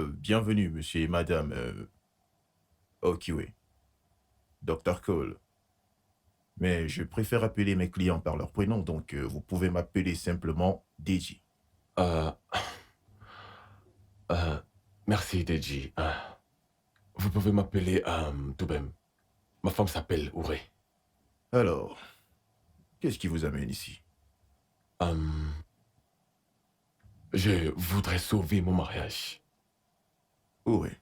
Bienvenue, monsieur et madame Okiwe, Dr. Cole. Mais je préfère appeler mes clients par leur prénom, donc vous pouvez m'appeler simplement Deji. Euh, euh, Merci, Deji. Vous pouvez m'appeler Toubem. Ma femme s'appelle Ouré. Alors, qu'est-ce qui vous amène ici? Euh, je voudrais sauver mon mariage. Ouais.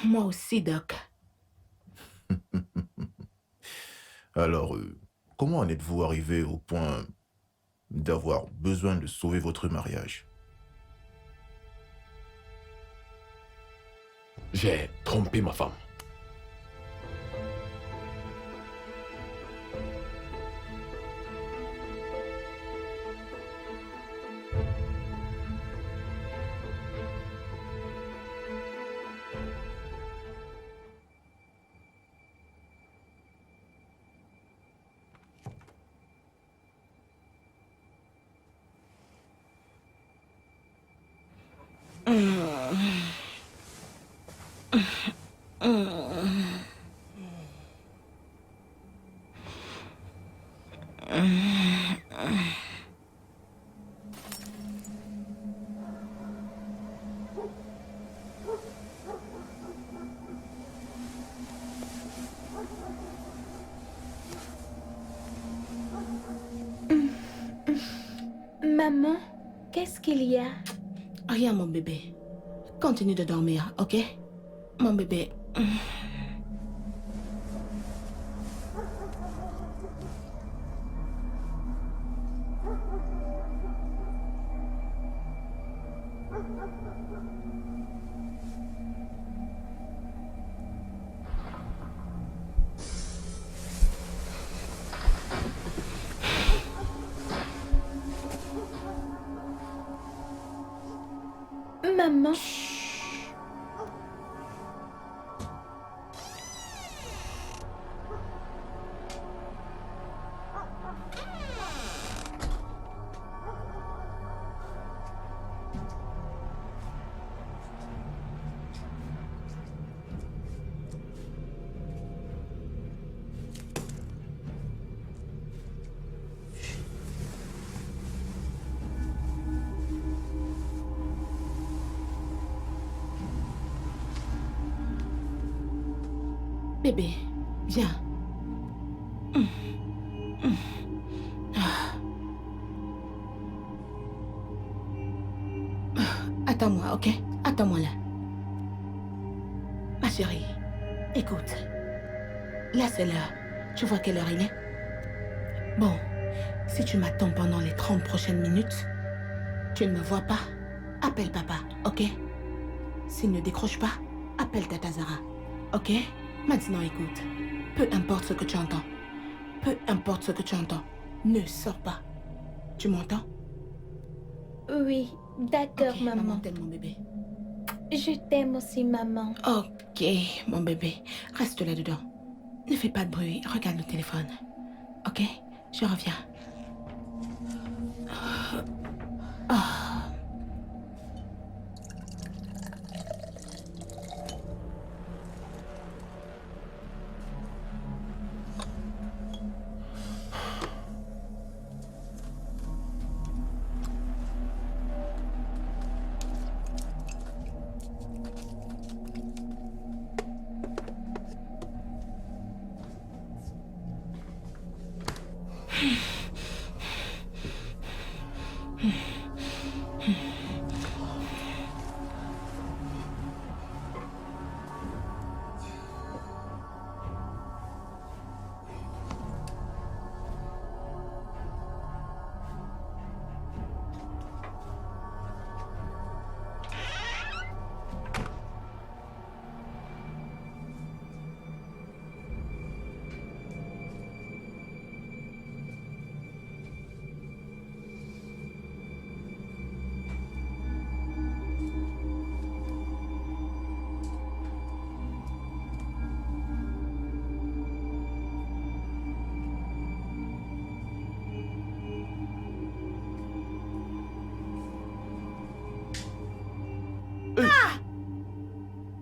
Moi aussi, Doc. Alors, comment en êtes-vous arrivé au point d'avoir besoin de sauver votre mariage? J'ai trompé ma femme. Maman, qu'est-ce qu'il y a? Rien, mon bébé. Continue de dormir, ok? Mon bébé. Maman, Bébé, viens. Attends-moi, ok? Attends-moi là. Ma chérie, écoute. Là, c'est l'heure. Tu vois quelle heure il est? Bon, si tu m'attends pendant les 30 prochaines minutes, tu ne me vois pas, appelle papa, ok? S'il ne décroche pas, appelle Tata Zara, ok? Maintenant, écoute. Peu importe ce que tu entends. Peu importe ce que tu entends. Ne sors pas. Tu m'entends? oui, d'accord, Ok, maman. t'aime mon bébé. Je t'aime aussi, maman. Ok, mon bébé. Reste là-dedans. Ne fais pas de bruit. Regarde le téléphone. Ok? Je reviens.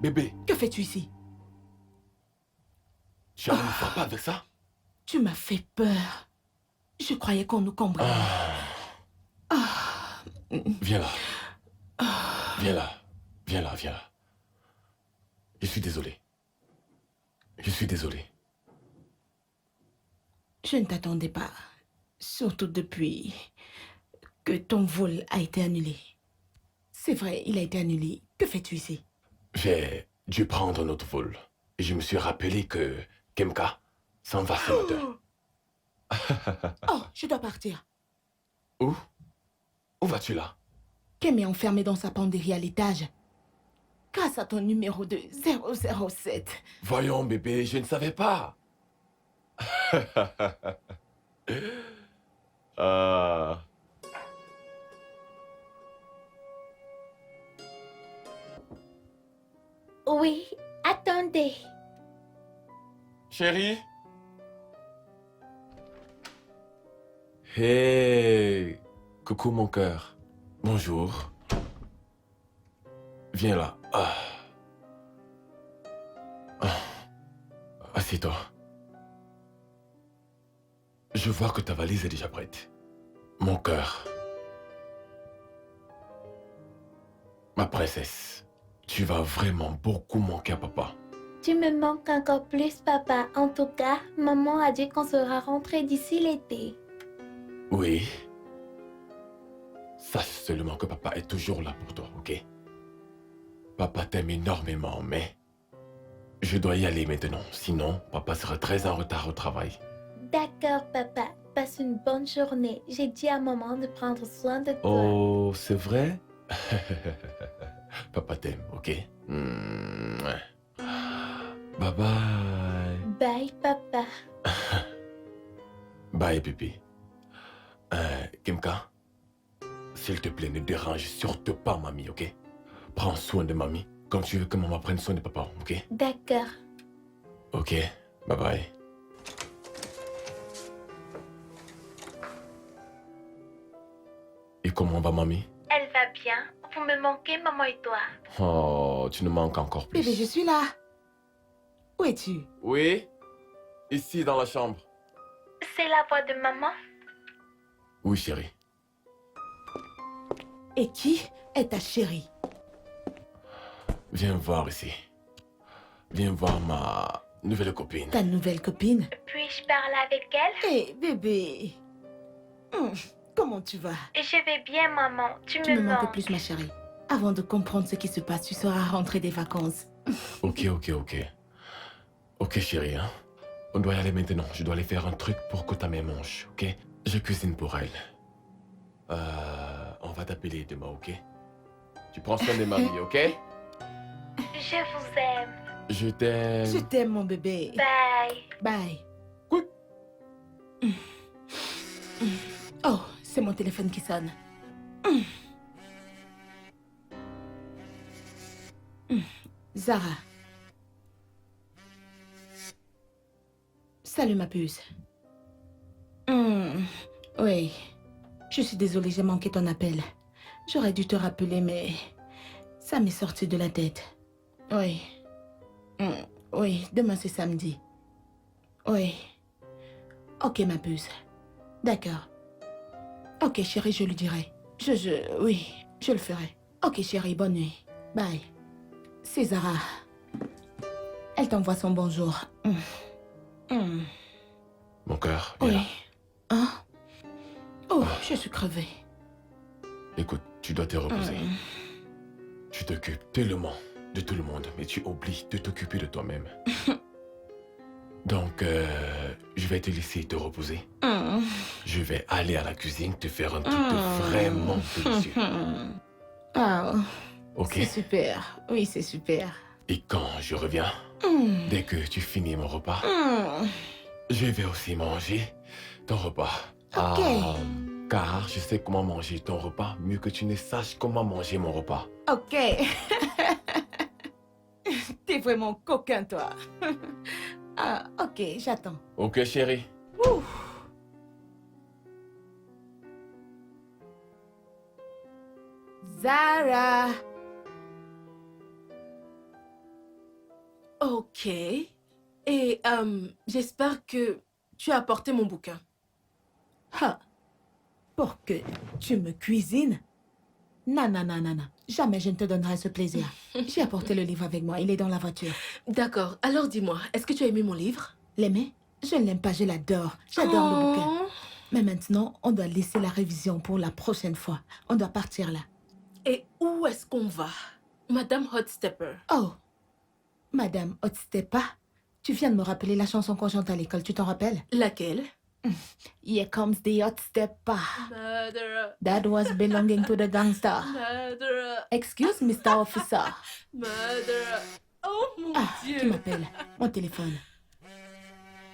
Bébé, Que fais-tu ici? tu allais me frapper avec ça? Tu m'as fait peur. Je croyais qu'on nous cambriolait. Viens là. Viens là. Viens là, viens là. Je suis désolé. Je suis désolé. Je ne t'attendais pas. Surtout depuis que ton vol a été annulé. C'est vrai, il a été annulé. Que fais-tu ici? J'ai dû prendre un autre vol. Et je me suis rappelé que Kemka s'en va ce matin. Oh, je dois partir. Où? Où vas-tu là? Kem est enfermé dans sa penderie à l'étage. Grâce à ton numéro de 007. Voyons, bébé, je ne savais pas. Ah. Oui, attendez. Chérie? Hey! Coucou mon cœur. Bonjour. Viens là. Ah. Ah. Assieds-toi. Je vois que ta valise est déjà prête. Mon cœur. Ma princesse, tu vas vraiment beaucoup manquer à papa. Tu me manques encore plus, papa. En tout cas, maman a dit qu'on sera rentré d'ici l'été. Oui. Sache seulement que papa est toujours là pour toi, ok? Papa t'aime énormément, mais je dois y aller maintenant. Sinon, papa sera très en retard au travail. D'accord, papa. Passe une bonne journée. J'ai dit à maman de prendre soin de toi. Oh, c'est vrai? Papa t'aime, ok? Bye bye. Bye, papa. Bye, bébé. Kimka, s'il te plaît, ne dérange surtout pas mamie, ok? Prends soin de mamie, comme tu veux que maman prenne soin de papa, ok? D'accord. Ok, bye bye. Et comment va mamie? Elle va bien. Vous me manquez, maman et toi. Oh, tu nous manques encore plus. Bébé, je suis là. Où es-tu? Oui? Ici, dans la chambre. C'est la voix de maman? Oui, chérie. Et qui est ta chérie? Viens voir ici. Viens voir ma nouvelle copine. Ta nouvelle copine? Puis-je parler avec elle? Hé, bébé. Comment tu vas? Je vais bien, maman. Tu Tu me me manques manques. plus, ma chérie. Avant de comprendre ce qui se passe, tu seras rentrée des vacances. Ok. Ok, chérie, hein? On doit y aller maintenant. Je dois aller faire un truc pour que ta mère mange, ok? Je cuisine pour elle. On va t'appeler demain, ok? Tu prends soin de mamie, ok? Je vous aime. Je t'aime. Je t'aime, mon bébé. Bye. Bye. Quoi? Oh, c'est mon téléphone qui sonne. Zara. Salut, ma puce. Oui. Je suis désolée, j'ai manqué ton appel. J'aurais dû te rappeler, mais ça m'est sorti de la tête. Oui. Oui, demain c'est samedi. Oui. Ok, ma puce. D'accord. Ok, chérie, je lui dirai. Oui, je le ferai. Ok, chérie, bonne nuit. Bye. C'est Zara. Elle t'envoie son bonjour. Mon cœur, viens Oui. là. Hein? Oh, je suis crevée. Écoute, tu dois te reposer. Tu t'occupes tellement de tout le monde, mais tu oublies de t'occuper de toi-même. Donc, je vais te laisser te reposer. Je vais aller à la cuisine te faire un truc de vraiment délicieux. Ah, Ok? c'est super. Oui, c'est super. Et quand je reviens, dès que tu finis mon repas, je vais aussi manger ton repas. Ok. Car je sais comment manger ton repas mieux que tu ne saches comment manger mon repas. Ok. T'es vraiment coquin, toi. Ah, ok, j'attends. Ok, chérie? Zara. Ok. Et j'espère que tu as apporté mon bouquin. Ah, pour que tu me cuisines? Non, non, non, non, non. Jamais je ne te donnerai ce plaisir. J'ai apporté le livre avec moi. Il est dans la voiture. D'accord. Alors dis-moi, est-ce que tu as aimé mon livre? L'aimer? Je ne l'aime pas, je l'adore. J'adore le bouquin. Oh. Mais maintenant, on doit laisser la révision pour la prochaine fois. On doit partir là. Et où est-ce qu'on va? Madame Hotstepper. Oh, Madame Hotstepa, tu viens de me rappeler la chanson qu'on chante à l'école, tu t'en rappelles? Laquelle? Here comes the Hotstepa. Murderer. That was belonging to the gangster. Murderer. Excuse, Mr. Officer. Murderer. Oh mon Ah, qui Dieu. m'appelle? Mon téléphone.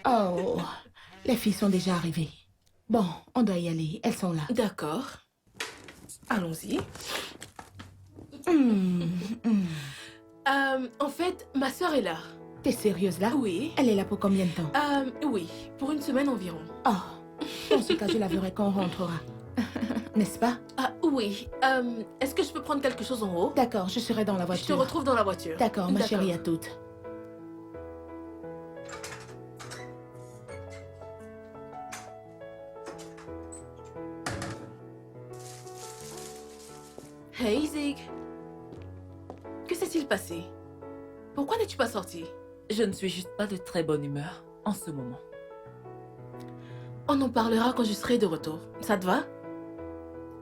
Oh, les filles sont déjà arrivées. Bon, on doit y aller, elles sont là. D'accord. Allons-y. En fait, ma sœur est là. T'es sérieuse là? Oui. Elle est là pour combien de temps? Oui, pour une semaine environ. Oh, dans ce cas, je la verrai quand on rentrera. N'est-ce pas? Ah oui. Est-ce que je peux prendre quelque chose en haut? D'accord, je serai dans la Je te voiture. retrouve dans la voiture. D'accord, ma chérie, à toutes. Hey Zig. Que s'est-il passé? Pourquoi n'es-tu pas sorti? Je ne suis juste pas de très bonne humeur en ce moment. On en parlera quand je serai de retour. Ça te va?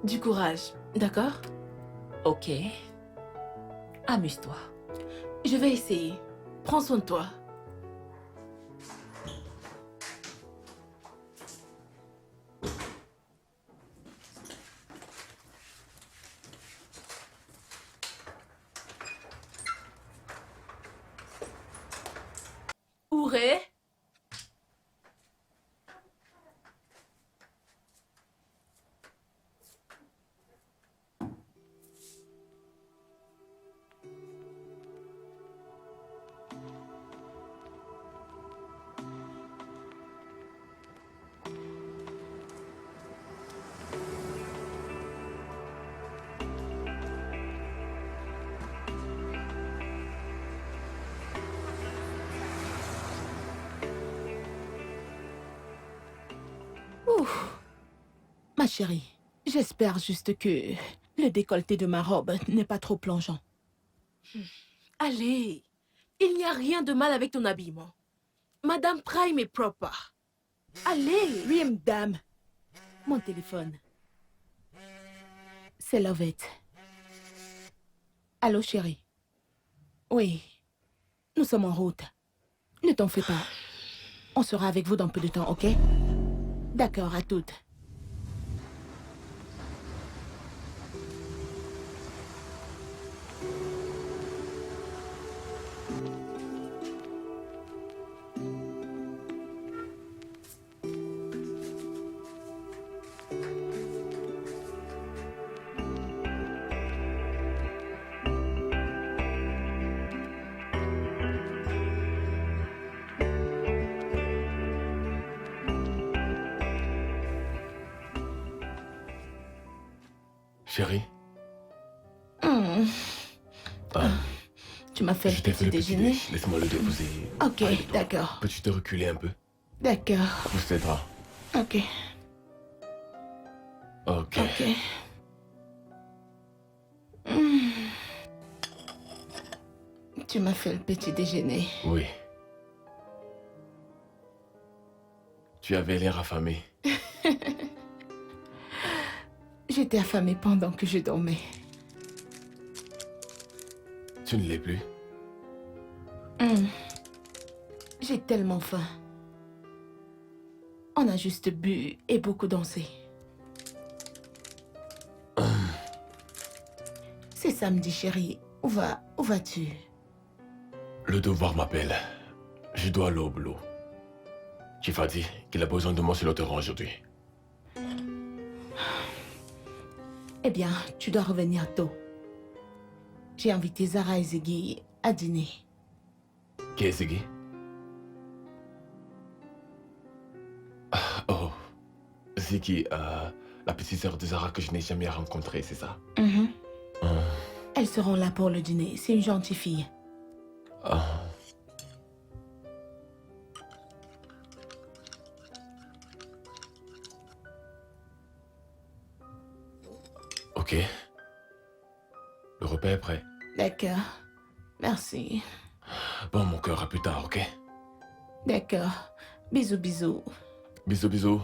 Du courage, d'accord? Ok. Amuse-toi. Je vais essayer. Prends soin de toi. Ouré? Ma chérie, j'espère juste que le décolleté de ma robe n'est pas trop plongeant. Allez, il n'y a rien de mal avec ton habillement. Madame Prime est propre. Allez. Oui, madame. Mon téléphone. C'est Lovette. Allô, chérie. Oui, nous sommes en route. Ne t'en fais pas. On sera avec vous dans peu de temps, ok? D'accord, à toutes. Chérie, Tu m'as fait je le t'ai fait petit le petit déjeuner? déj. Laisse-moi le déposer. Ok, près de toi. d'accord. Peux-tu te reculer un peu? D'accord. Pousse tes draps. Ok, Ok. ok. Tu m'as fait le petit déjeuner. Oui. Tu avais l'air affamé. J'étais affamée pendant que je dormais. Tu ne l'es plus. J'ai tellement faim. On a juste bu et beaucoup dansé. C'est samedi, chérie. Où vas-tu? Le devoir m'appelle. Je dois aller au boulot. Chief a dit qu'il a besoin de moi sur le terrain aujourd'hui. Eh bien, tu dois revenir tôt. J'ai invité Zara et Ziggy à dîner. Qui est Ziggy? Oh. Ziggy, la petite sœur de Zara que je n'ai jamais rencontrée, c'est ça? Elles seront là pour le dîner. C'est une gentille fille. Ok. Le repas est prêt. D'accord. Merci. Bon, mon cœur, à plus tard, ok? D'accord. Bisous, bisous. Bisous, bisous.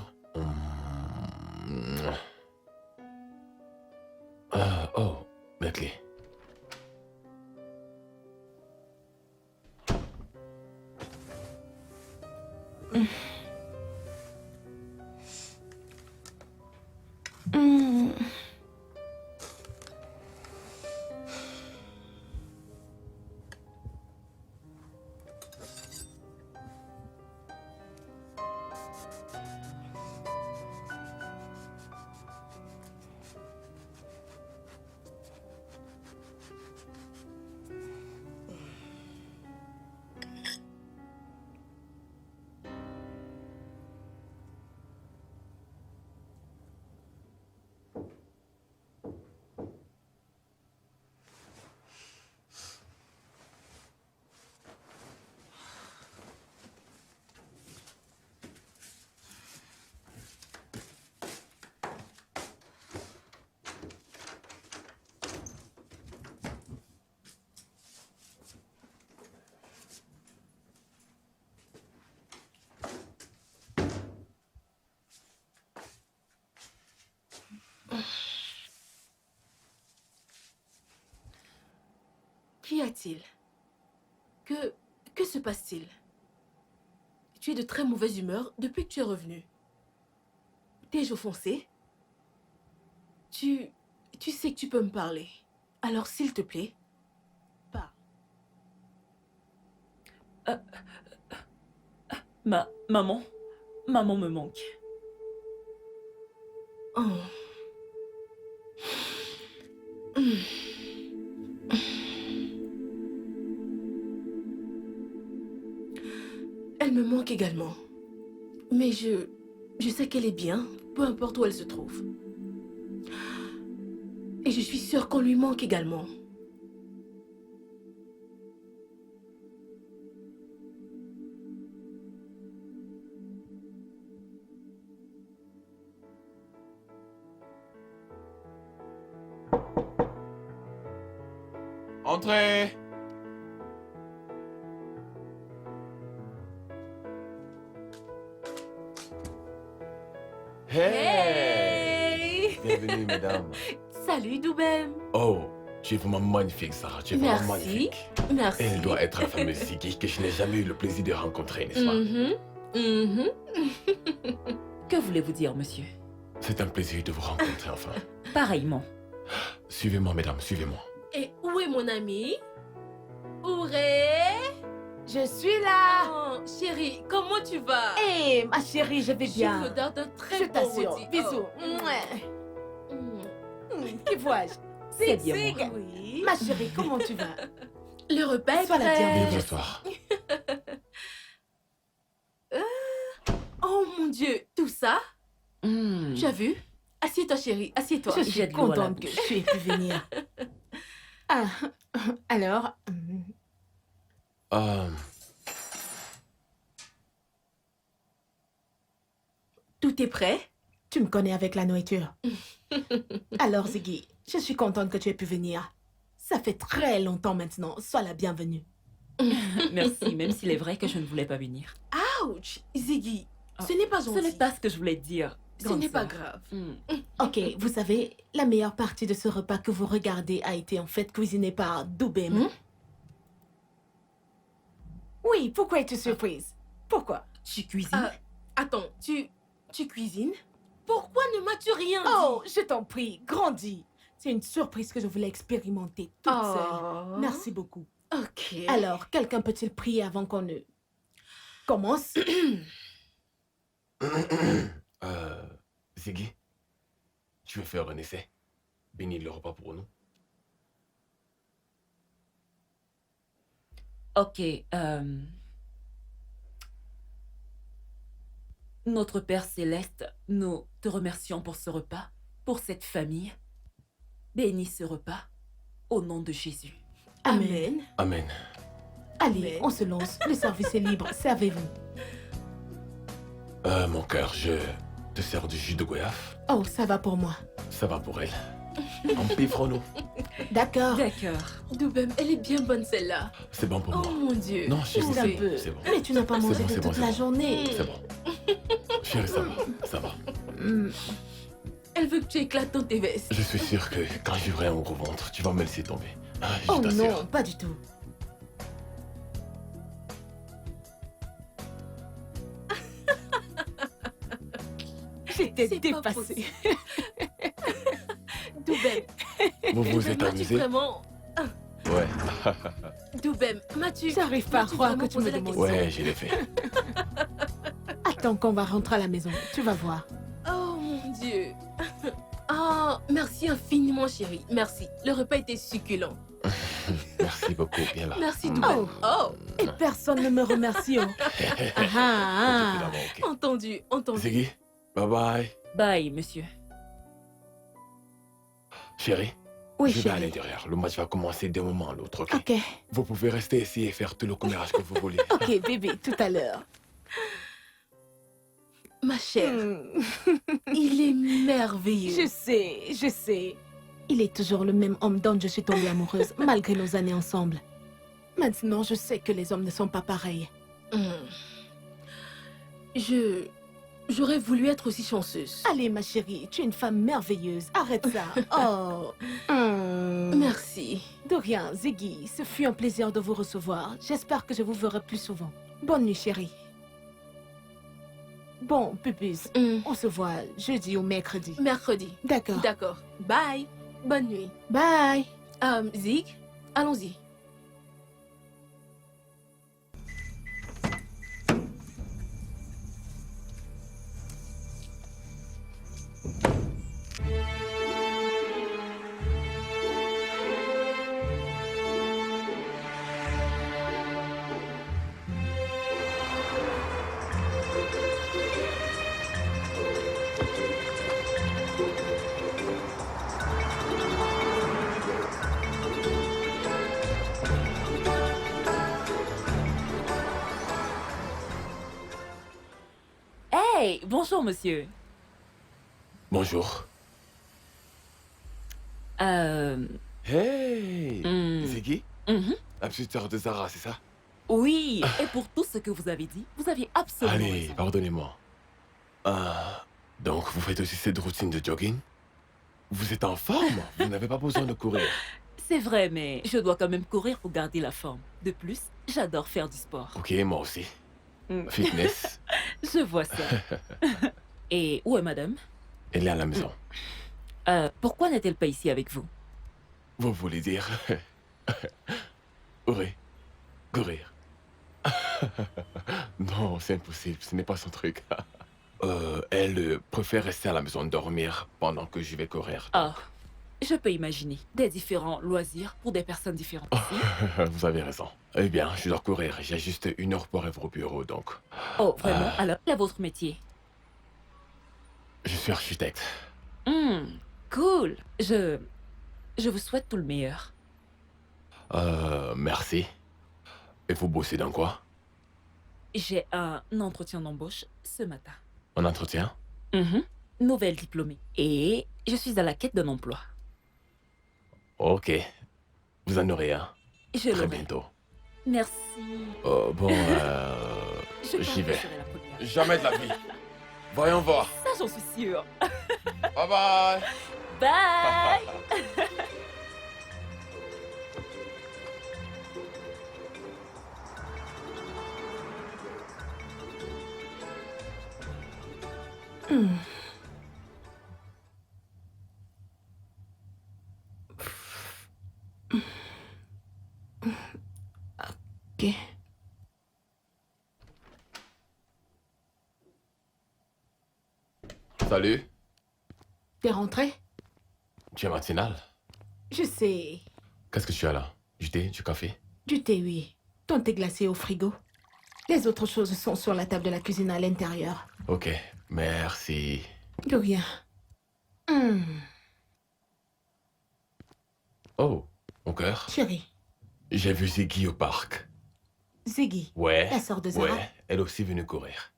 Oh, la clé. Hmm. Qu'y a-t-il? Que se passe-t-il? Tu es de très mauvaise humeur depuis que tu es revenu. T'es offensé? Tu sais que tu peux me parler. Alors, s'il te plaît, parle. Maman me manque. Oh. Elle me manque également. Mais je sais qu'elle est bien, peu importe où elle se trouve. Et je suis sûre qu'on lui manque également. Entrez! Hey! Bienvenue, mesdames. Salut, Doubem. Oh, tu es vraiment magnifique, Sarah. Tu es vraiment Merci. magnifique. Merci. Elle doit être la fameuse Ziggy que je n'ai jamais eu le plaisir de rencontrer, n'est-ce pas? Que voulez-vous dire, monsieur? C'est un plaisir de vous rencontrer, enfin. Pareillement. Suivez-moi, mesdames, suivez-moi. Et où est mon ami? Ouré? Je suis là. Oh, chérie, comment tu vas? Hé, ma chérie, je vais J'ai bien. l'odeur d'un très Je bon t'assure. rôti. Bisous. Oh. Mouais. Mm. Qui vois-je? C'est bien Zig. moi. Oui. Ma chérie, comment tu vas? Le repas est Sois la prêt. bienvenue. Vive l'histoire. Oh mon Dieu, tout ça? Hmm. Tu as vu? Assieds-toi, chérie, assieds-toi. Je suis J'ai de l'eau à la contente que bouche. tu aies pu venir. Ah, alors, Tout est prêt? tu me connais avec la nourriture. Alors, Ziggy, je suis contente que tu aies pu venir. Ça fait très longtemps maintenant. Sois la bienvenue. Merci, même s'il est vrai que je ne voulais pas venir. Ouch, Ziggy, Ah, ce n'est pas Ce gentil. n'est pas ce que je voulais dire. Ce grande n'est pas sœur. grave. Hmm. Ok, vous savez, la meilleure partie de ce repas que vous regardez a été en fait cuisiné par Doubem. Hmm? Oui, pourquoi es-tu surprise? Pourquoi? Tu cuisines? Ah, attends, tu cuisines? Pourquoi ne m'as-tu rien dit? Oh, je t'en prie, grandis. C'est une surprise que je voulais expérimenter toute seule. Oh. Merci beaucoup. Ok. Alors, quelqu'un peut-il prier avant qu'on ne commence? Ziggy, tu veux faire un essai? Bénis le repas pour nous. Ok. Notre Père Céleste, nous te remercions pour ce repas, pour cette famille. Bénis ce repas, au nom de Jésus. Amen. Amen. Allez, Amen. on se lance. Le service est libre. Servez-vous. Mon cœur, je te sers du jus de goyave. Oh, ça va pour moi. Ça va pour elle. Empiffrons-nous. D'accord. D'accord. Doubem, elle est bien bonne celle-là. C'est bon pour Oh moi. mon Dieu. Non, chérie, Juste un peu. c'est bon. Mais tu n'as pas C'est mangé bon, de c'est bon, toute c'est la bon. journée. C'est bon. Chérie, ça va. Ça va. Hmm. Elle veut que tu éclates dans tes vestes. Je suis sûr que quand j'aurai un gros ventre, tu vas me laisser tomber. Ah, je Oh t'assure. non, pas du tout. J'étais C'est pas dépassée. possible. Doubem, Vous vous êtes m'as-tu amusé? vraiment... Ouais. Doubem, m'as-tu... J'arrive pas à m'as-tu croire vraiment que tu me posé la demandes. question? Ouais, je l'ai fait. Attends qu'on va rentrer à la maison. Tu vas voir. Oh mon Dieu. Ah, merci infiniment, chérie. Merci. Le repas était succulent. Merci beaucoup, bien là. Merci, Doubem. Oh, Et personne ne me remercie. Oh. Ah, ah. Évidemment, ok. entendu, entendu. Ziggy, bye bye. Bye, monsieur. Chérie, Oui, je vais à chérie. l'intérieur. Le match va commencer d'un moment à l'autre, ok? Ok, Vous pouvez rester ici et faire tout le commérage que vous voulez. ok, bébé, tout à l'heure. Ma chère, Hmm. il est merveilleux. Je sais. Il est toujours le même homme dont je suis tombée amoureuse, malgré nos années ensemble. Maintenant, je sais que les hommes ne sont pas pareils. J'aurais voulu être aussi chanceuse. Allez, ma chérie, tu es une femme merveilleuse. Arrête ça. Oh. Hmm. Merci. De rien, Ziggy. Ce fut un plaisir de vous recevoir. J'espère que je vous verrai plus souvent. Bonne nuit, chérie. Bon, pupus, on se voit jeudi ou mercredi. Mercredi. D'accord. D'accord. Bye. Bonne nuit. Bye. Zig, allons-y. Hey, bonjour, monsieur. Bonjour. Hey Ziggy, Mhm. la petite sœur de Zara, c'est ça? Oui, et pour tout ce que vous avez dit, vous aviez absolument Allez, raison. pardonnez-moi. Donc vous faites aussi cette routine de jogging? Vous êtes en forme? Vous n'avez pas besoin de courir. C'est vrai, mais je dois quand même courir pour garder la forme. De plus, j'adore faire du sport. Ok, moi aussi. Mm. Fitness, Je vois ça. Et où est madame? elle est à la maison. Pourquoi n'est-elle pas ici avec vous? Vous voulez dire... courir. Courir. Non, c'est impossible, ce n'est pas son truc. Elle préfère rester à la maison dormir pendant que je vais courir. Ah, je peux imaginer. Des différents loisirs pour des personnes différentes. Vous avez raison. Eh bien, je dois courir. J'ai juste 1 heure pour arriver au bureau, donc... Oh, vraiment? Alors, quel est votre métier? Je suis architecte. Cool. Je vous souhaite tout le meilleur. Merci. Et vous bossez dans quoi? J'ai un entretien d'embauche ce matin. Un entretien? Nouvelle diplômée. Et je suis à la quête d'un emploi. Ok. Vous en aurez un. Je Très l'aurai. bientôt. Merci. Bon, Je j'y pense que vais. je serai la première. Jamais de la vie. Voyons voir. Ça, j'en suis sûre. Bye bye. Bye. Ok. Salut. T'es rentré? Tu es matinale? Je sais. Qu'est-ce que tu as là? Du thé, du café? Du thé, oui. Ton thé glacé au frigo. Les autres choses sont sur la table de la cuisine à l'intérieur. Ok, merci. De rien. Oh, mon cœur. Chérie, J'ai vu Ziggy au parc. Ziggy, Ouais. la sœur de Zara. Ouais, elle aussi venue courir.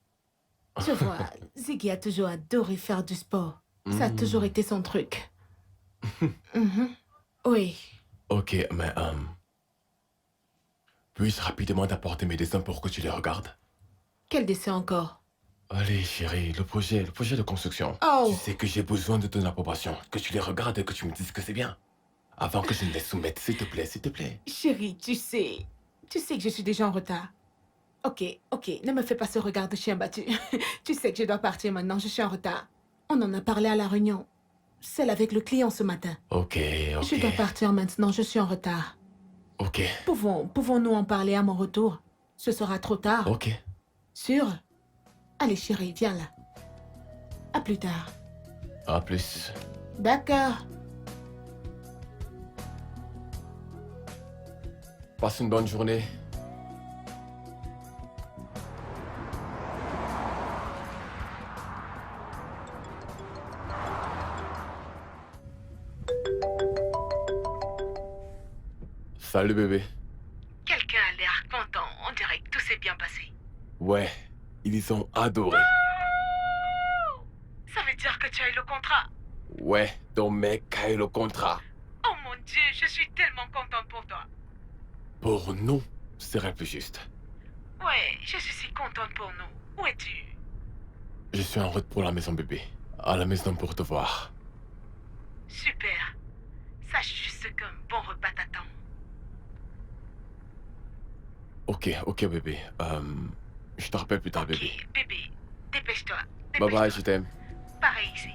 Je vois, Ziggy a toujours adoré faire du sport. Ça a toujours été son truc. Mhm. Oui. Ok, mais puis-je rapidement t'apporter mes dessins pour que tu les regardes? Quel dessin encore? Allez, chérie, le projet de construction. Oh. Tu sais que j'ai besoin de ton approbation, que tu les regardes et que tu me dises que c'est bien. Avant que je ne les soumette, s'il te plaît, s'il te plaît. Chérie, tu sais que je suis déjà en retard. Ok, ne me fais pas ce regard de chien battu. Tu sais que je dois partir maintenant, je suis en retard. On en a parlé à la réunion. Celle avec le client ce matin. Ok. Je dois partir maintenant, je suis en retard. Ok. Pouvons-nous en parler à mon retour? Ce sera trop tard. Ok. Sûr? Allez chérie, viens là. À plus tard. À plus. D'accord. Passe une bonne journée. Salut bébé. Quelqu'un a l'air content. On dirait que tout s'est bien passé. Ouais, ils ont adoré. Ça veut dire que tu as eu le contrat. Ouais, ton mec a eu le contrat. Oh mon Dieu, je suis tellement contente pour toi. Pour nous, serait plus juste. Ouais, je suis si contente pour nous. Où es-tu? Je suis en route pour la maison bébé. À la maison pour te voir. Super. Sache juste qu'un bon repas t'attend. Ok bébé. Je te rappelle plus tard bébé. Bébé, dépêche-toi. Bye bye, je t'aime. Pareil ici.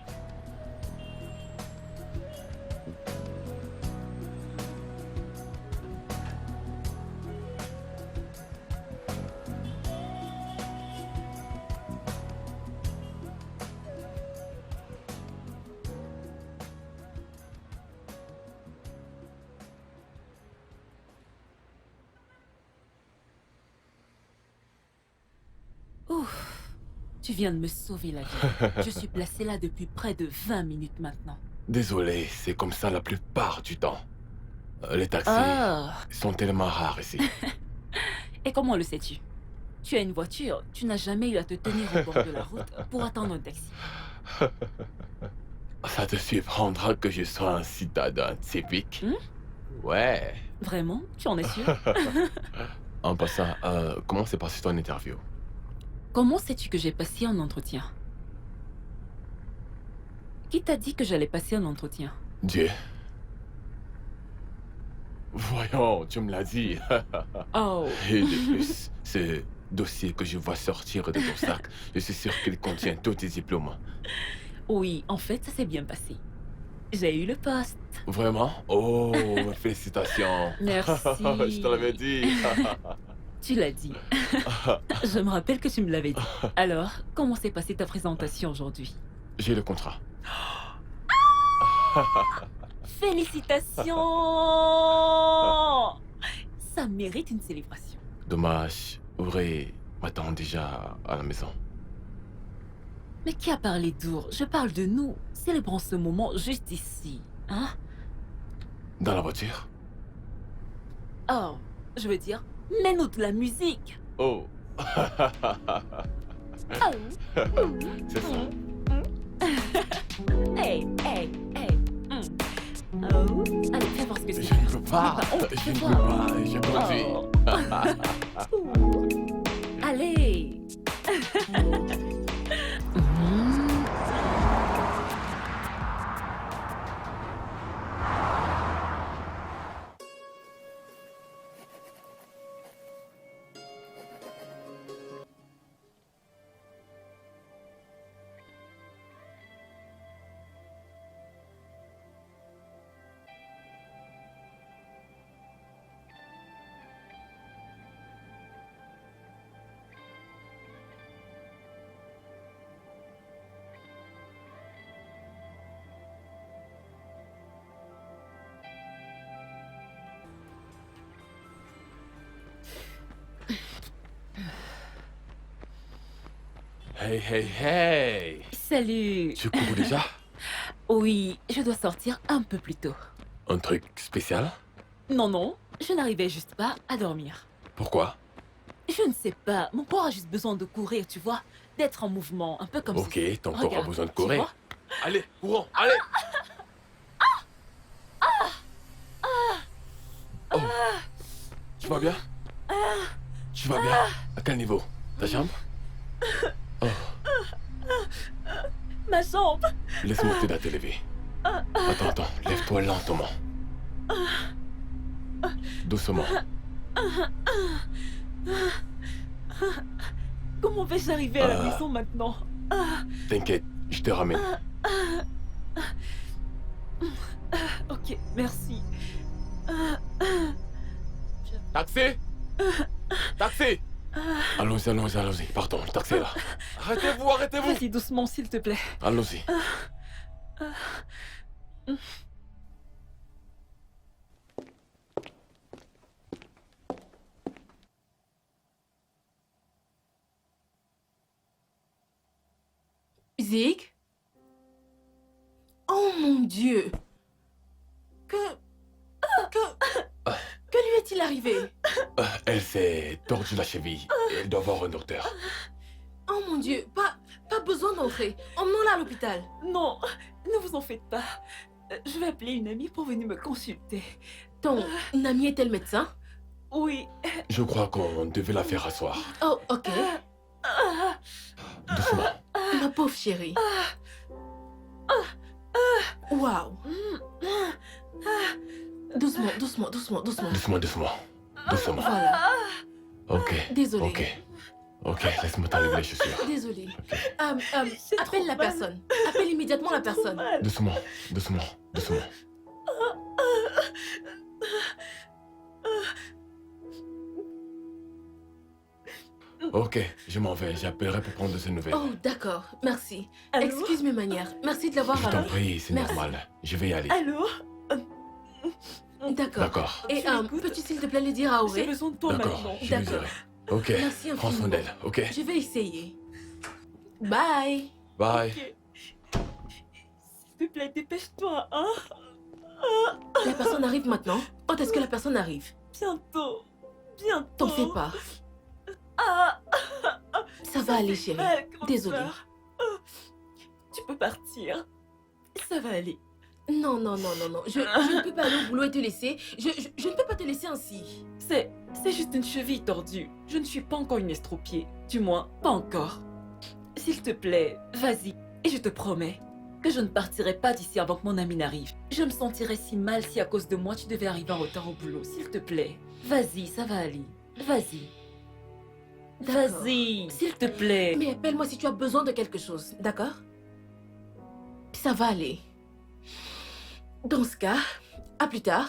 Ouf, tu viens de me sauver la vie. Je suis placée là depuis près de 20 minutes maintenant. Désolé, c'est comme ça la plupart du temps. Les taxis Ah, sont tellement rares ici. et comment le sais-tu? Tu as une voiture, tu n'as jamais eu à te tenir au bord de la route pour attendre un taxi. Ça te surprendra que je sois un citadin typique. Ouais. Vraiment? Tu en es sûr? En passant, comment s'est passé ton interview? Comment sais-tu que j'ai passé un entretien? Qui t'a dit que j'allais passer un entretien? Dieu. Voyons, tu me l'as dit. Oh, Et de plus, ce dossier que je vois sortir de ton sac, je suis sûr qu'il contient tous tes diplômes. oui, en fait, ça s'est bien passé. J'ai eu le poste. Vraiment? Oh, félicitations. Merci. Je te l'avais dit. Tu l'as dit. Je me rappelle que tu me l'avais dit. Alors, comment s'est passée ta présentation aujourd'hui? J'ai le contrat. Félicitations! Ça mérite une célébration. Dommage, Auré m'attend déjà à la maison. Mais qui a parlé d'Our? Je parle de nous. Célébrons ce moment juste ici. Hein? Dans la voiture? Oh, je veux dire, mets-nous de la musique. Oh. Oh. C'est ça. Hey. Oh. Allez, fais voir ce que c'est. Je ne peux pas. Oh, Je fais ne peux voir. pas. Je conduis. Allez. Hey. Salut. Tu cours déjà? Oui, je dois sortir un peu plus tôt. Un truc spécial? Non, je n'arrivais juste pas à dormir. Pourquoi? Je ne sais pas, mon corps a juste besoin de courir, tu vois, d'être en mouvement, un peu comme Ok, ceci. ton corps a Regarde, besoin de tu courir. vois? Allez, courons, allez! Tu vas bien? Tu vas bien? À quel niveau? Ta jambe? Oh, Ma jambe. laisse-moi t'aider à te lever. Attends, lève-toi lentement. Doucement. Comment vais-je arriver à la Ah. maison maintenant? T'inquiète, je te ramène. Ok, merci. Taxi! Taxi! Allons-y. Pardon, le taxi est là. Arrêtez-vous! Vas-y doucement, s'il te plaît. Allons-y. Zig? Oh mon Dieu! Que lui est-il arrivé? Elle s'est tordue la cheville. Elle doit voir un docteur. Oh mon Dieu, pas besoin d'entrer. Emmenons-la à l'hôpital. Non, ne vous en faites pas. Je vais appeler une amie pour venir me consulter. Ton ami est-elle médecin? Oui. Je crois qu'on devait la faire asseoir. Oh, ok. Doucement. Ma pauvre chérie. Waouh. Doucement. Doucement. Voilà. Ok. Désolée. Ok, laisse-moi t'enlever les chaussures. Désolée. Ok. J'ai trop Appelle la mal. personne. Appelle immédiatement la Trop personne. mal. Doucement. Ok, je m'en vais. J'appellerai pour prendre de ces nouvelles. Oh, d'accord. Merci. Allô? Excuse mes manières. Merci de l'avoir Je t'en rappelé. prie, c'est Merci. normal. Je vais y aller. Allô? D'accord. D'accord. Et Je l'écoute. peux-tu s'il te plaît le dire à J'ai Auré? besoin de toi D'accord, maintenant. je lui D'accord. dirai. Ok, Merci prends soin infiniment. d'elle, ok? Je vais essayer. Bye. Bye. Ok. S'il te plaît, dépêche-toi, hein? La personne arrive maintenant. Quand est-ce que la personne arrive? Bientôt. T'en fais pas. Ah, Ça va aller, chérie. mal, grande Désolée. sœur. Tu peux partir. Ça va aller. Non. Je ne peux pas aller au boulot et te laisser. Je ne peux pas te laisser ainsi. C'est juste une cheville tordue. Je ne suis pas encore une estropiée. Du moins, pas encore. S'il te plaît, vas-y. Et je te promets que je ne partirai pas d'ici avant que mon ami n'arrive. Je me sentirais si mal si à cause de moi tu devais arriver en retard au boulot. S'il te plaît. Vas-y, ça va aller. Vas-y. D'accord. Vas-y, s'il te plaît. Mais appelle-moi si tu as besoin de quelque chose, d'accord? Ça va aller. Dans ce cas, à plus tard.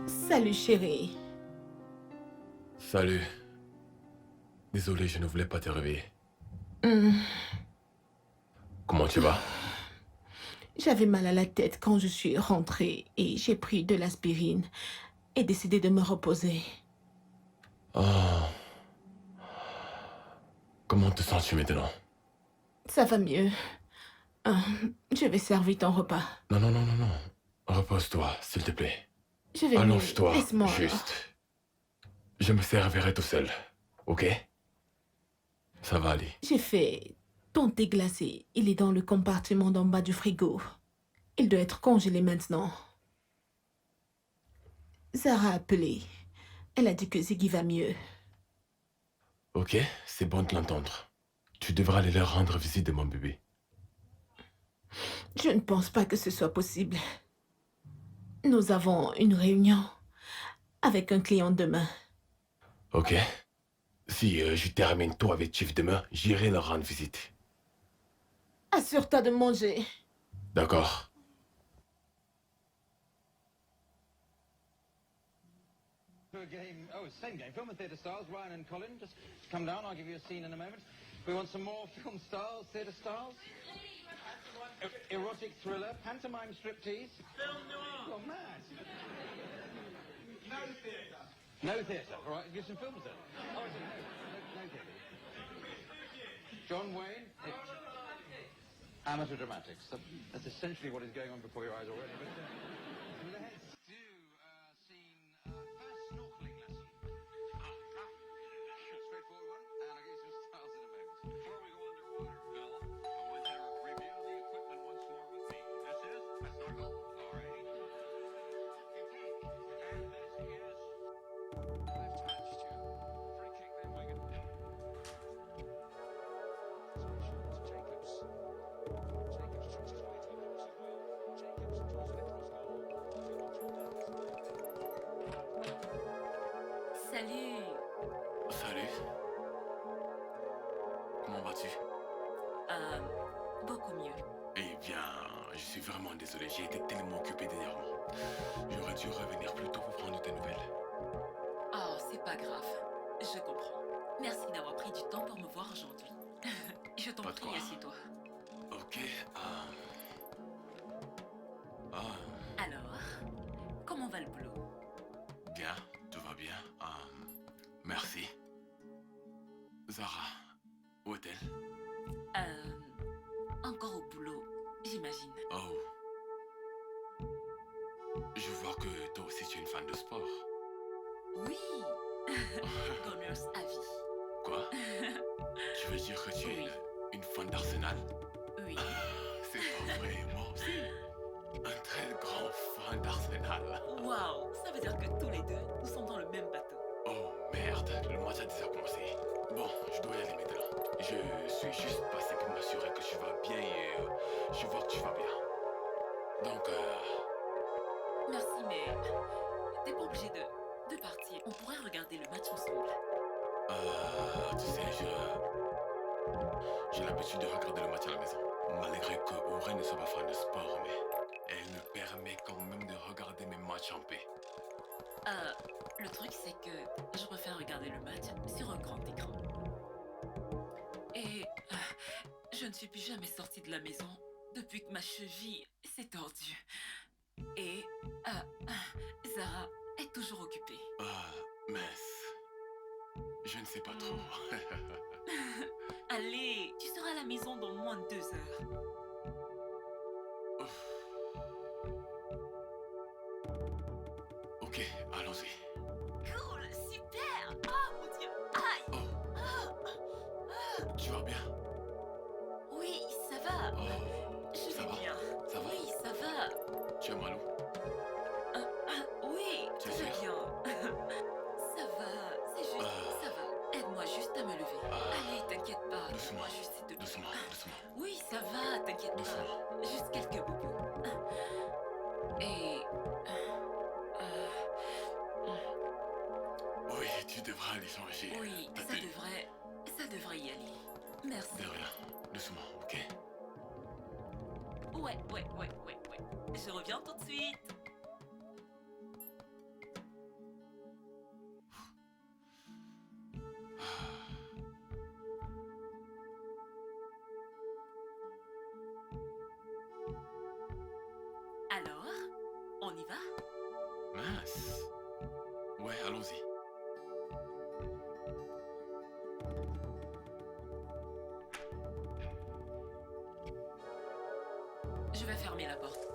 Salut, chérie. Salut. Désolé, je ne voulais pas te réveiller. Comment tu vas? J'avais mal à la tête quand je suis rentrée et j'ai pris de l'aspirine et décidé de me reposer. Oh. Comment te sens-tu maintenant? Ça va mieux. Je vais servir ton repas. Non. Repose-toi, s'il te plaît. Je vais mieux. Allonge-toi, Laisse-moi. juste. Je me servirai tout seul, ok? Ça va aller. J'ai fait ton thé glacé. Il est dans le compartiment d'en bas du frigo. Il doit être congelé maintenant. Zara a appelé. Elle a dit que Ziggy va mieux. Ok, c'est bon de l'entendre. Tu devras aller leur rendre visite de mon bébé. Je ne pense pas que ce soit possible. Nous avons une réunion avec un client demain. Ok. Si je termine tout avec Chief demain, j'irai leur rendre visite. Assure-toi de manger. D'accord. Game. Oh, same game. Film and theatre stars, Ryan and Colin. Just come down, I'll give you a scene in a moment. We want some more film stars, theatre stars. Erotic thriller, pantomime striptease. Film noir. You're mad. No theatre. No theatre. All right, give some films then. Oh, no theatre. John Wayne. Amateur dramatics. That's essentially what is going on before your eyes already. But, let's do scene first snorkeling lesson. Straightforward one, and I'll give you some styles in a moment. Before we go underwater, Phil, I want you to review the equipment once more with me. This is a snorkel. Alrighty. And this is left hand stew. Free kick then, Wigan. Jacobs. Jacobs tricks his way through the box as well. Jacobs draws it across goal. Salut. Salut. Comment vas-tu? Beaucoup mieux. Eh bien, je suis vraiment désolé, j'ai été tellement occupé dernièrement. J'aurais dû revenir plus tôt pour prendre tes nouvelles. Oh, c'est pas grave. Je comprends. Merci d'avoir pris du temps pour me voir aujourd'hui. Je t'en Pas de prie, quoi. assieds-toi. Ok, Alors, comment va le boulot? bien, tout va bien. Merci. Zara, où est-elle? Encore au boulot, j'imagine. Oh. Je vois que toi aussi tu es une fan de sport. Oui. Gunners à vie. Quoi? Tu veux dire que tu es Oui. une fan d'Arsenal? Oui. C'est pas vrai, moi aussi. Un très grand fan d'Arsenal. Waouh, ça veut dire que tous les deux, nous sommes dans le même bateau. Oh merde, le match a déjà commencé. Bon, je dois y aller maintenant. Je suis juste passé pour m'assurer que tu vas bien et je vois que tu vas bien. Donc, Merci, mais t'es pas obligé de partir. On pourrait regarder le match ensemble. tu sais, j'ai l'habitude de regarder le match à la maison. Malgré que Aurène ne soit pas fan de sport, mais elle me permet quand même de regarder mes matchs en paix. Le truc, c'est que je préfère regarder le match sur un grand écran. Et je ne suis plus jamais sortie de la maison depuis que ma cheville s'est tordue. Et Zara est toujours occupée. Mince. Je ne sais pas trop. Allez, tu seras à la maison dans moins de 2 heures. Ok, allons-y. Cool, super. Oh mon Dieu, aïe. Tu vas bien? Oui, ça va. Oh, Je ça vais va? bien. Ça va? Oui, ça va. Tu as mal où? Oui, Tu tout es va sûr? bien. Ça va, c'est juste, ça va. Aide-moi juste à me lever. Allez, t'inquiète pas. Doucement, Moi juste de doucement, doucement. Oui, ça va, t'inquiète pas. Doucement. Juste quelques bobos. Et... Oui, tu devras aller changer. oui, ta ça tenue. devrait y aller. Merci. De rien, doucement, ok? Ouais. Je reviens tout de suite. Alors, on y va? Mince. Ouais, allons-y. Je vais fermer la porte.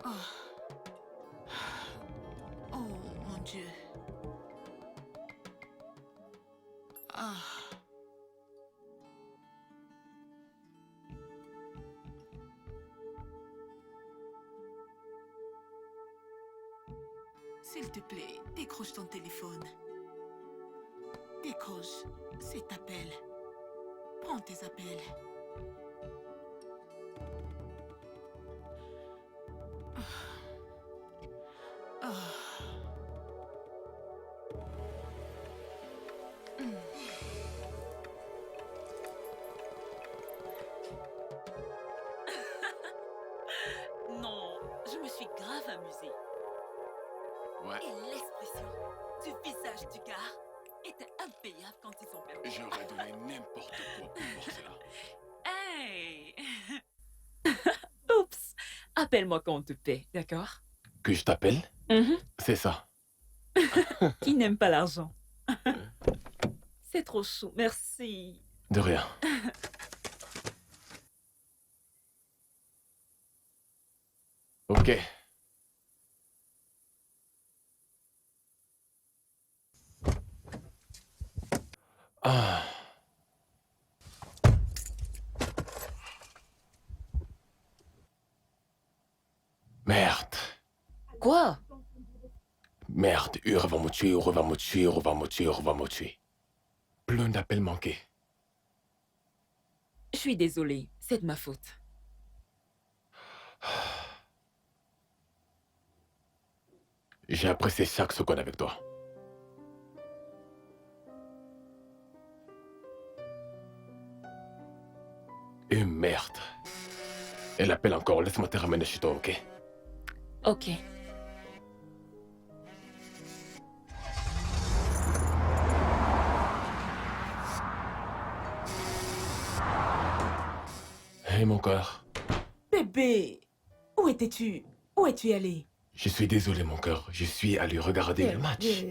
Oh, mon Dieu. Ah. S'il te plaît, décroche ton téléphone. Décroche. C'est appel. Prends tes appels. Non, je me suis grave amusée. Ouais, Et l'expression du visage du gars était impayable quand ils ont perdu. j'aurais donné n'importe quoi pour voir cela. Hey! Oups! Appelle-moi quand on te paie, d'accord? Que je t'appelle? C'est ça. Qui n'aime pas l'argent? C'est trop chou, merci. De rien. Ok. Ah. Merde. Quoi? Merde, Ur va me tuer, Ur va me tuer, Ur va me tuer, Ur va me tuer. Plein d'appels manqués. Je suis désolée, c'est de ma faute. J'ai apprécié chaque seconde avec toi. Et merde. Elle appelle encore, laisse-moi te ramener chez toi, ok? Ok. Hey mon cœur. Bébé, où étais-tu? Où es-tu allé? Je suis désolé mon cœur, je suis allé regarder le match.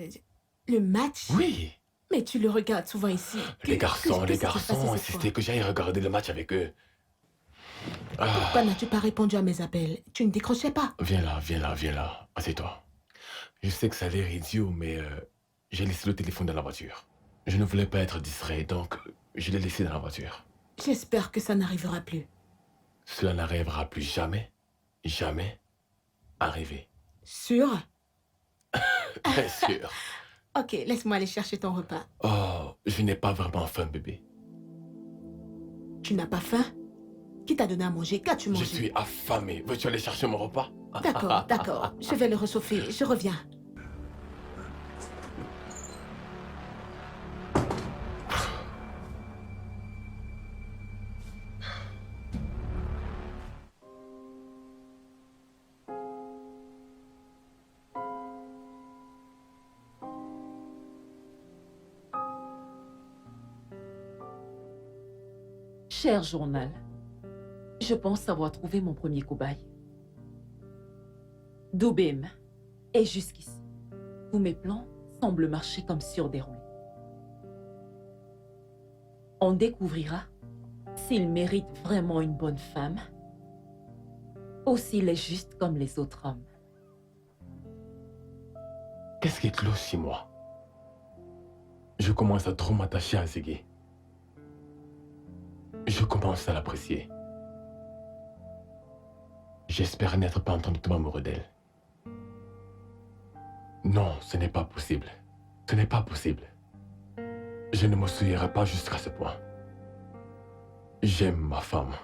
Le match? Oui. Mais tu le regardes souvent ici. Les garçons qu'est-ce qui s'est passé cette insistaient fois? que j'aille regarder le match avec eux. Ah. Pourquoi n'as-tu pas répondu à mes appels? Tu ne décrochais pas. Viens là, viens là, viens là. Assieds-toi. Je sais que ça a l'air idiot, mais j'ai laissé le téléphone dans la voiture. Je ne voulais pas être distrait, donc je l'ai laissé dans la voiture. J'espère que ça n'arrivera plus. Cela n'arrivera plus jamais, jamais arrivé. Sûr? Bien sûr. Ok, laisse-moi aller chercher ton repas. Oh, je n'ai pas vraiment faim, bébé. Tu n'as pas faim? Qui t'a donné à manger? Qu'as-tu mangé? Je suis affamé. Veux-tu aller chercher mon repas? D'accord, d'accord. Je vais le réchauffer. Je reviens. Cher journal, je pense avoir trouvé mon premier cobaye. Doubim est jusqu'ici. Tous mes plans semblent marcher comme sur des roulettes. On découvrira s'il mérite vraiment une bonne femme ou s'il est juste comme les autres hommes. Qu'est-ce qui cloche chez moi? Je commence à trop m'attacher à Ziggy. Je commence à l'apprécier. J'espère n'être pas en train de tomber amoureux d'elle. Non, ce n'est pas possible. Ce n'est pas possible. Je ne me souillerai pas jusqu'à ce point. J'aime ma femme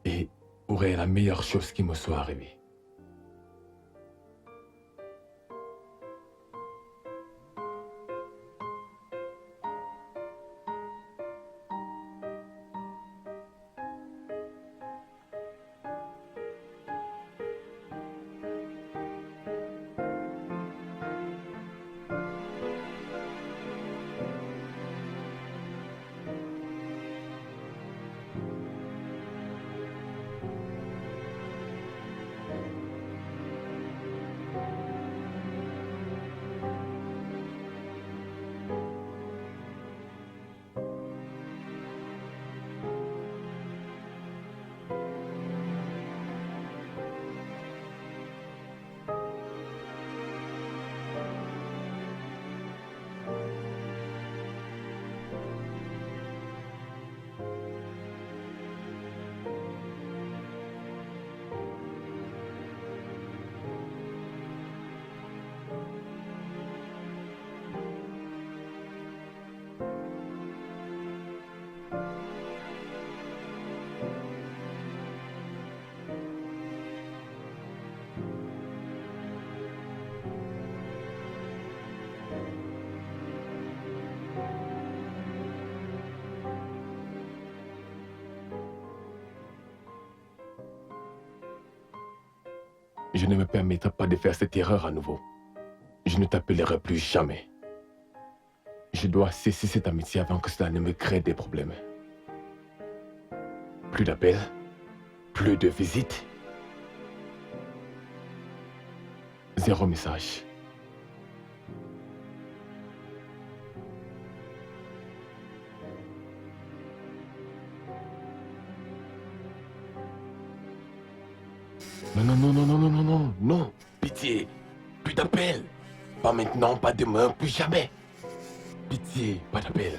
et aurait la meilleure chose qui me soit arrivée. Je ne me permettrai pas de faire cette erreur à nouveau. Je ne t'appellerai plus jamais. Je dois cesser cette amitié avant que cela ne me crée des problèmes. Plus d'appels, plus de visites. Zéro message. Non, non, non, non, non, non, non, non, non. Pitié. Plus d'appels. Pas maintenant, pas demain, plus jamais. Pitié, pas d'appel.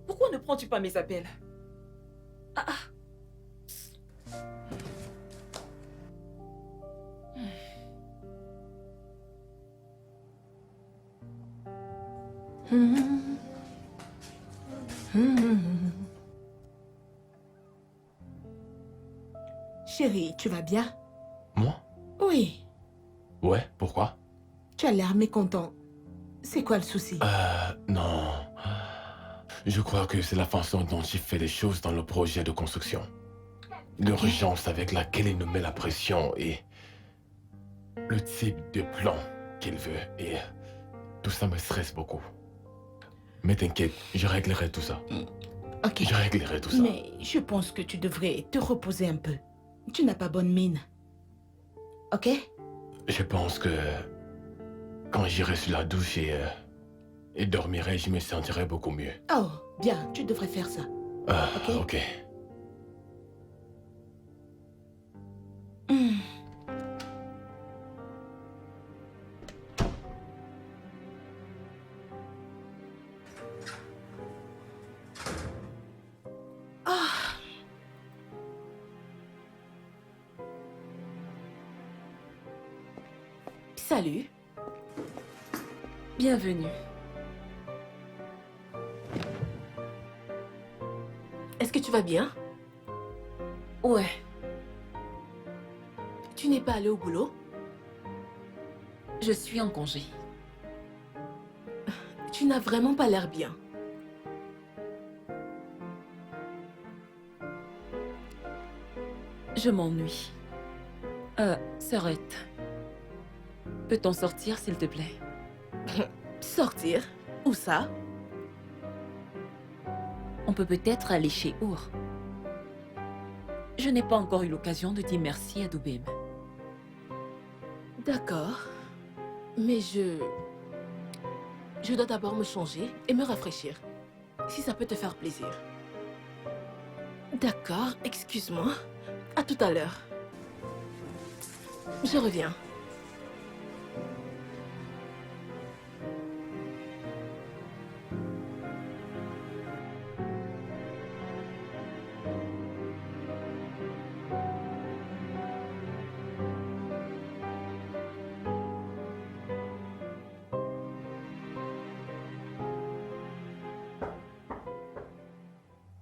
Pourquoi ne prends-tu pas mes appels? Ah, ah. Chérie, tu vas bien? Moi? Oui, Ouais, pourquoi? tu as l'air mécontent. C'est quoi le souci? Non. Je crois que c'est la façon dont il fait les choses dans le projet de construction. L'urgence avec laquelle il nous met la pression et le type de plan qu'il veut. Et tout ça me stresse beaucoup. Mais t'inquiète, je réglerai tout ça. Ok. Je réglerai tout ça. Mais je pense que tu devrais te reposer un peu. Tu n'as pas bonne mine. Ok? Je pense que quand j'irai sur la douche et dormirai, je me sentirai beaucoup mieux. Oh, bien, tu devrais faire ça. Ok. Ok. Hmm. Ah. Salut. Bienvenue. Est-ce que tu vas bien? Ouais, Tu n'es pas allé au boulot? je suis en congé. Tu n'as vraiment pas l'air bien. Je m'ennuie. Sorette. Peut-on sortir, s'il te plaît? Sortir? Où ça? On peut peut-être aller chez Our. Je n'ai pas encore eu l'occasion de dire merci à Doubem. D'accord. Mais je dois d'abord me changer et me rafraîchir. Si ça peut te faire plaisir. D'accord, excuse-moi. À tout à l'heure. Je reviens.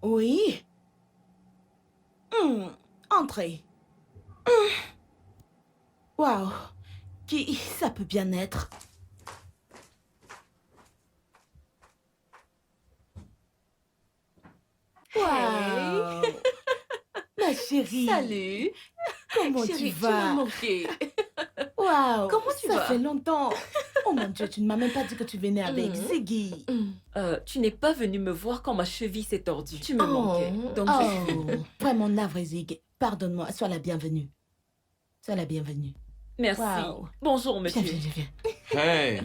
Oui. Entrez. Waouh. Qui ça peut bien être? Waouh. Ma chérie. Salut. Comment Chérie, tu tu m'as vas? manqué. Waouh. Comment tu Ça vas? fait longtemps. Oh mon Dieu, tu ne m'as même pas dit que tu venais avec Ziggy. Tu n'es pas venu me voir quand ma cheville s'est tordue. Tu me manquais. Donc Oh, vraiment navré, Zig. Pardonne-moi, sois la bienvenue. Sois la bienvenue. Merci. Waouh. Bonjour, Viens, monsieur. viens, viens. Hey,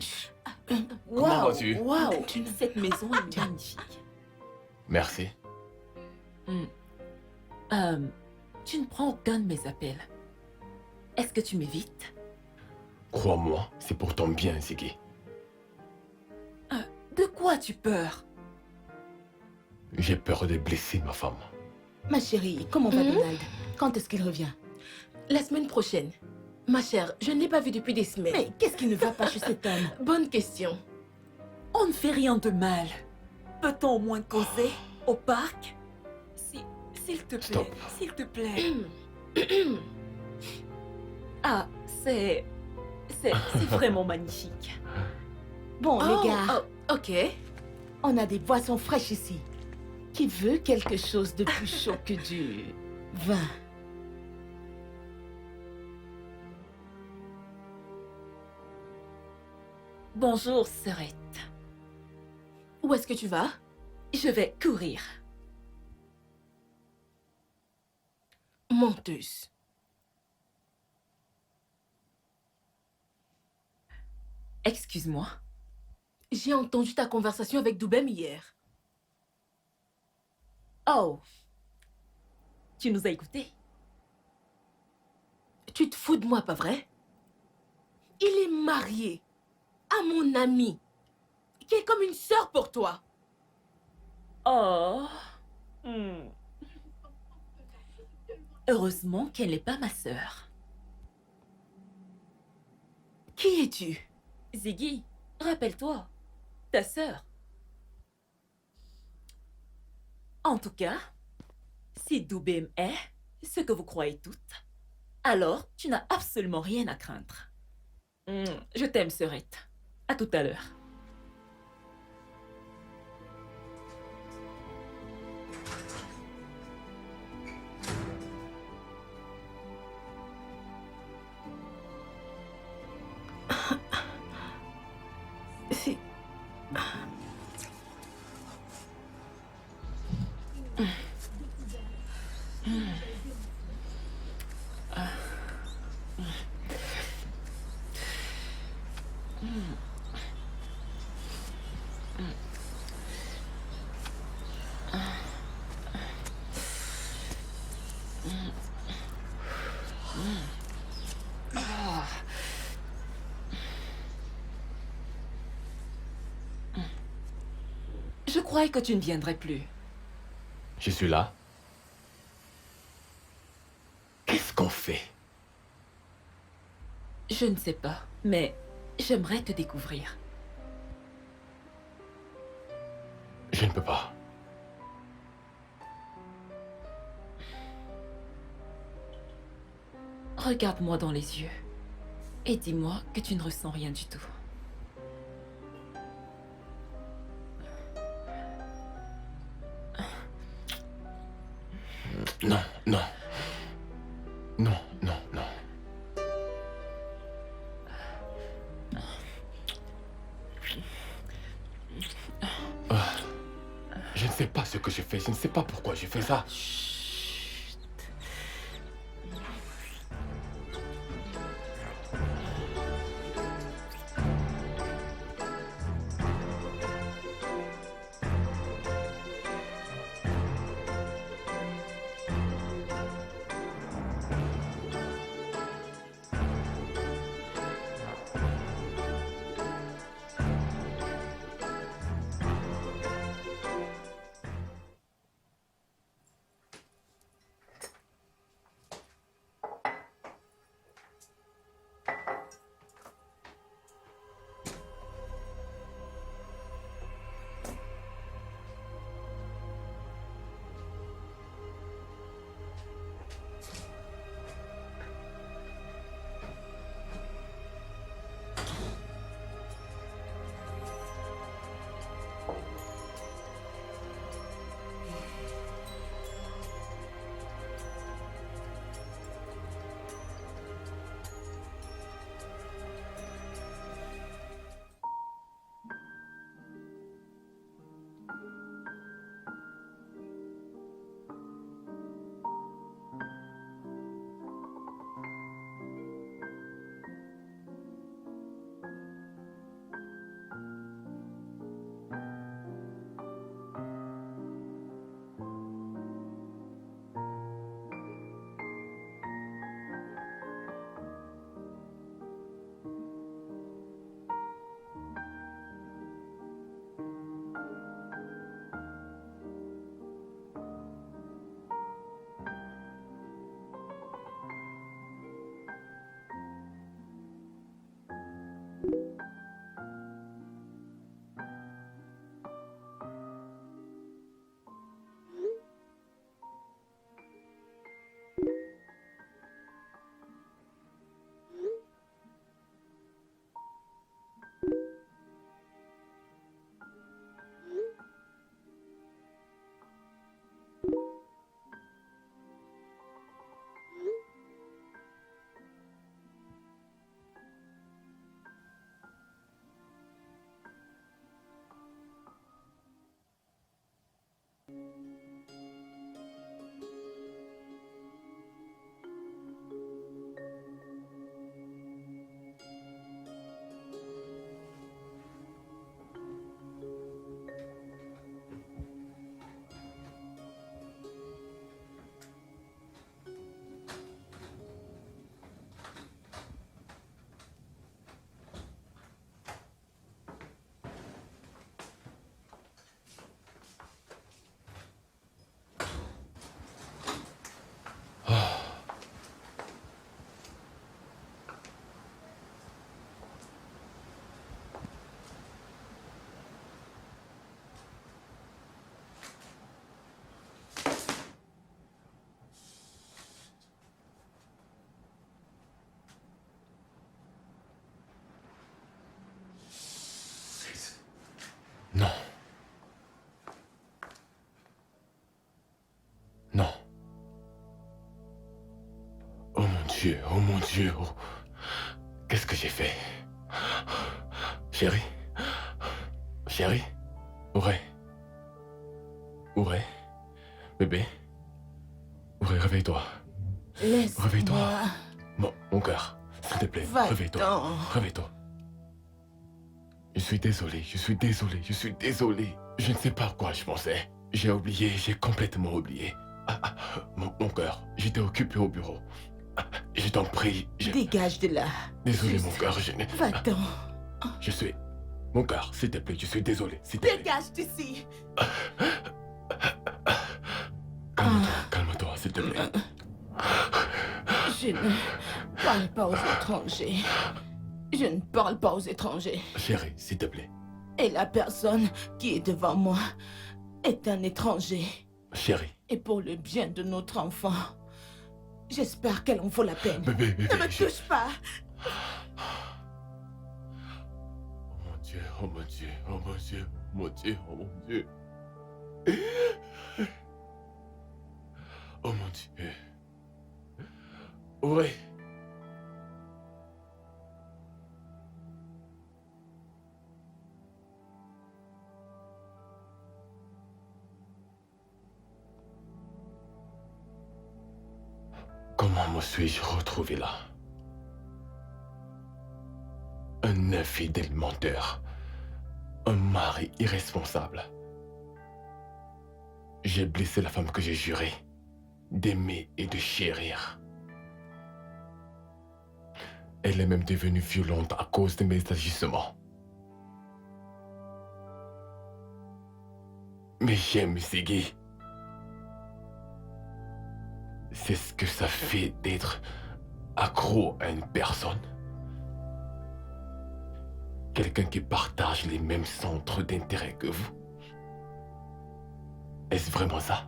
comment vas-tu? Waouh, cette maison est magnifique. Merci. Tu ne prends aucun de mes appels. Est-ce que tu m'évites? Crois-moi, c'est pour ton bien, Ziggy. De quoi as-tu peur? J'ai peur de blesser ma femme. Ma chérie, comment va Donald? Quand est-ce qu'il revient? La semaine prochaine. Ma chère, je ne l'ai pas vu depuis des semaines. Mais qu'est-ce qui ne va pas chez cet homme? Bonne question. On ne fait rien de mal. Peut-on au moins causer au parc? S'il te plaît, Stop. s'il te plaît. Ah, c'est vraiment magnifique. Bon, les gars, Ok. on a des boissons fraîches ici. Qui veut quelque chose de plus chaud que du vin? Bonjour, sœurette. Où est-ce que tu vas? Je vais courir. Menteuse. Excuse-moi. J'ai entendu ta conversation avec Doubem hier. Oh. Tu nous as écoutés? Tu te fous de moi, pas vrai? Il est marié à mon amie, qui est comme une sœur pour toi. Oh. Heureusement qu'elle n'est pas ma sœur. Qui es-tu? Ziggy, rappelle-toi, ta sœur. En tout cas, si Doubem est ce que vous croyez toutes, alors tu n'as absolument rien à craindre. Je t'aime, sœurette. À tout à l'heure. Si. Je croyais que tu ne viendrais plus. Je suis là. Qu'est-ce qu'on fait? Je ne sais pas, mais j'aimerais te découvrir. Je ne peux pas. Regarde-moi dans les yeux et dis-moi que tu ne ressens rien du tout. Non, non. Non, non, non. Je ne sais pas ce que je fais. Je ne sais pas pourquoi je fais ça. Dieu, oh mon Dieu. Oh. Qu'est-ce que j'ai fait? Chérie? Chérie? Auré? Auré? Bébé? Auré, réveille-toi. Laisse-moi. Réveille-toi. Mon cœur, s'il te plaît, réveille-toi. Va-t'en. Réveille-toi. Je suis désolé, je suis désolé, je suis désolé. Je ne sais pas à quoi je pensais. J'ai oublié, j'ai complètement oublié. Mon cœur, j'étais occupé au bureau. Je t'en prie, Dégage de là. Désolé, Juste mon cœur, Va-t'en. Je suis... Mon cœur, s'il te plaît, je suis désolé, s'il te plaît. Dégage d'ici. Calme-toi, calme-toi, s'il te plaît. Je ne parle pas aux étrangers. Je ne parle pas aux étrangers. Chérie, s'il te plaît. Et la personne qui est devant moi est un étranger. Chérie. Et pour le bien de notre enfant, j'espère qu'elle en vaut la peine. Bébé, Ne me touche pas. Oh mon Dieu, oh mon Dieu, oh mon Dieu, oh mon Dieu, oh mon Dieu. Oh mon Dieu. Ouais. Comment me suis-je retrouvé là? Un infidèle menteur. Un mari irresponsable. J'ai blessé la femme que j'ai juré d'aimer et de chérir. Elle est même devenue violente à cause de mes agissements. Mais j'aime Ziggy. C'est ce que ça fait d'être accro à une personne. Quelqu'un qui partage les mêmes centres d'intérêt que vous. Est-ce vraiment ça?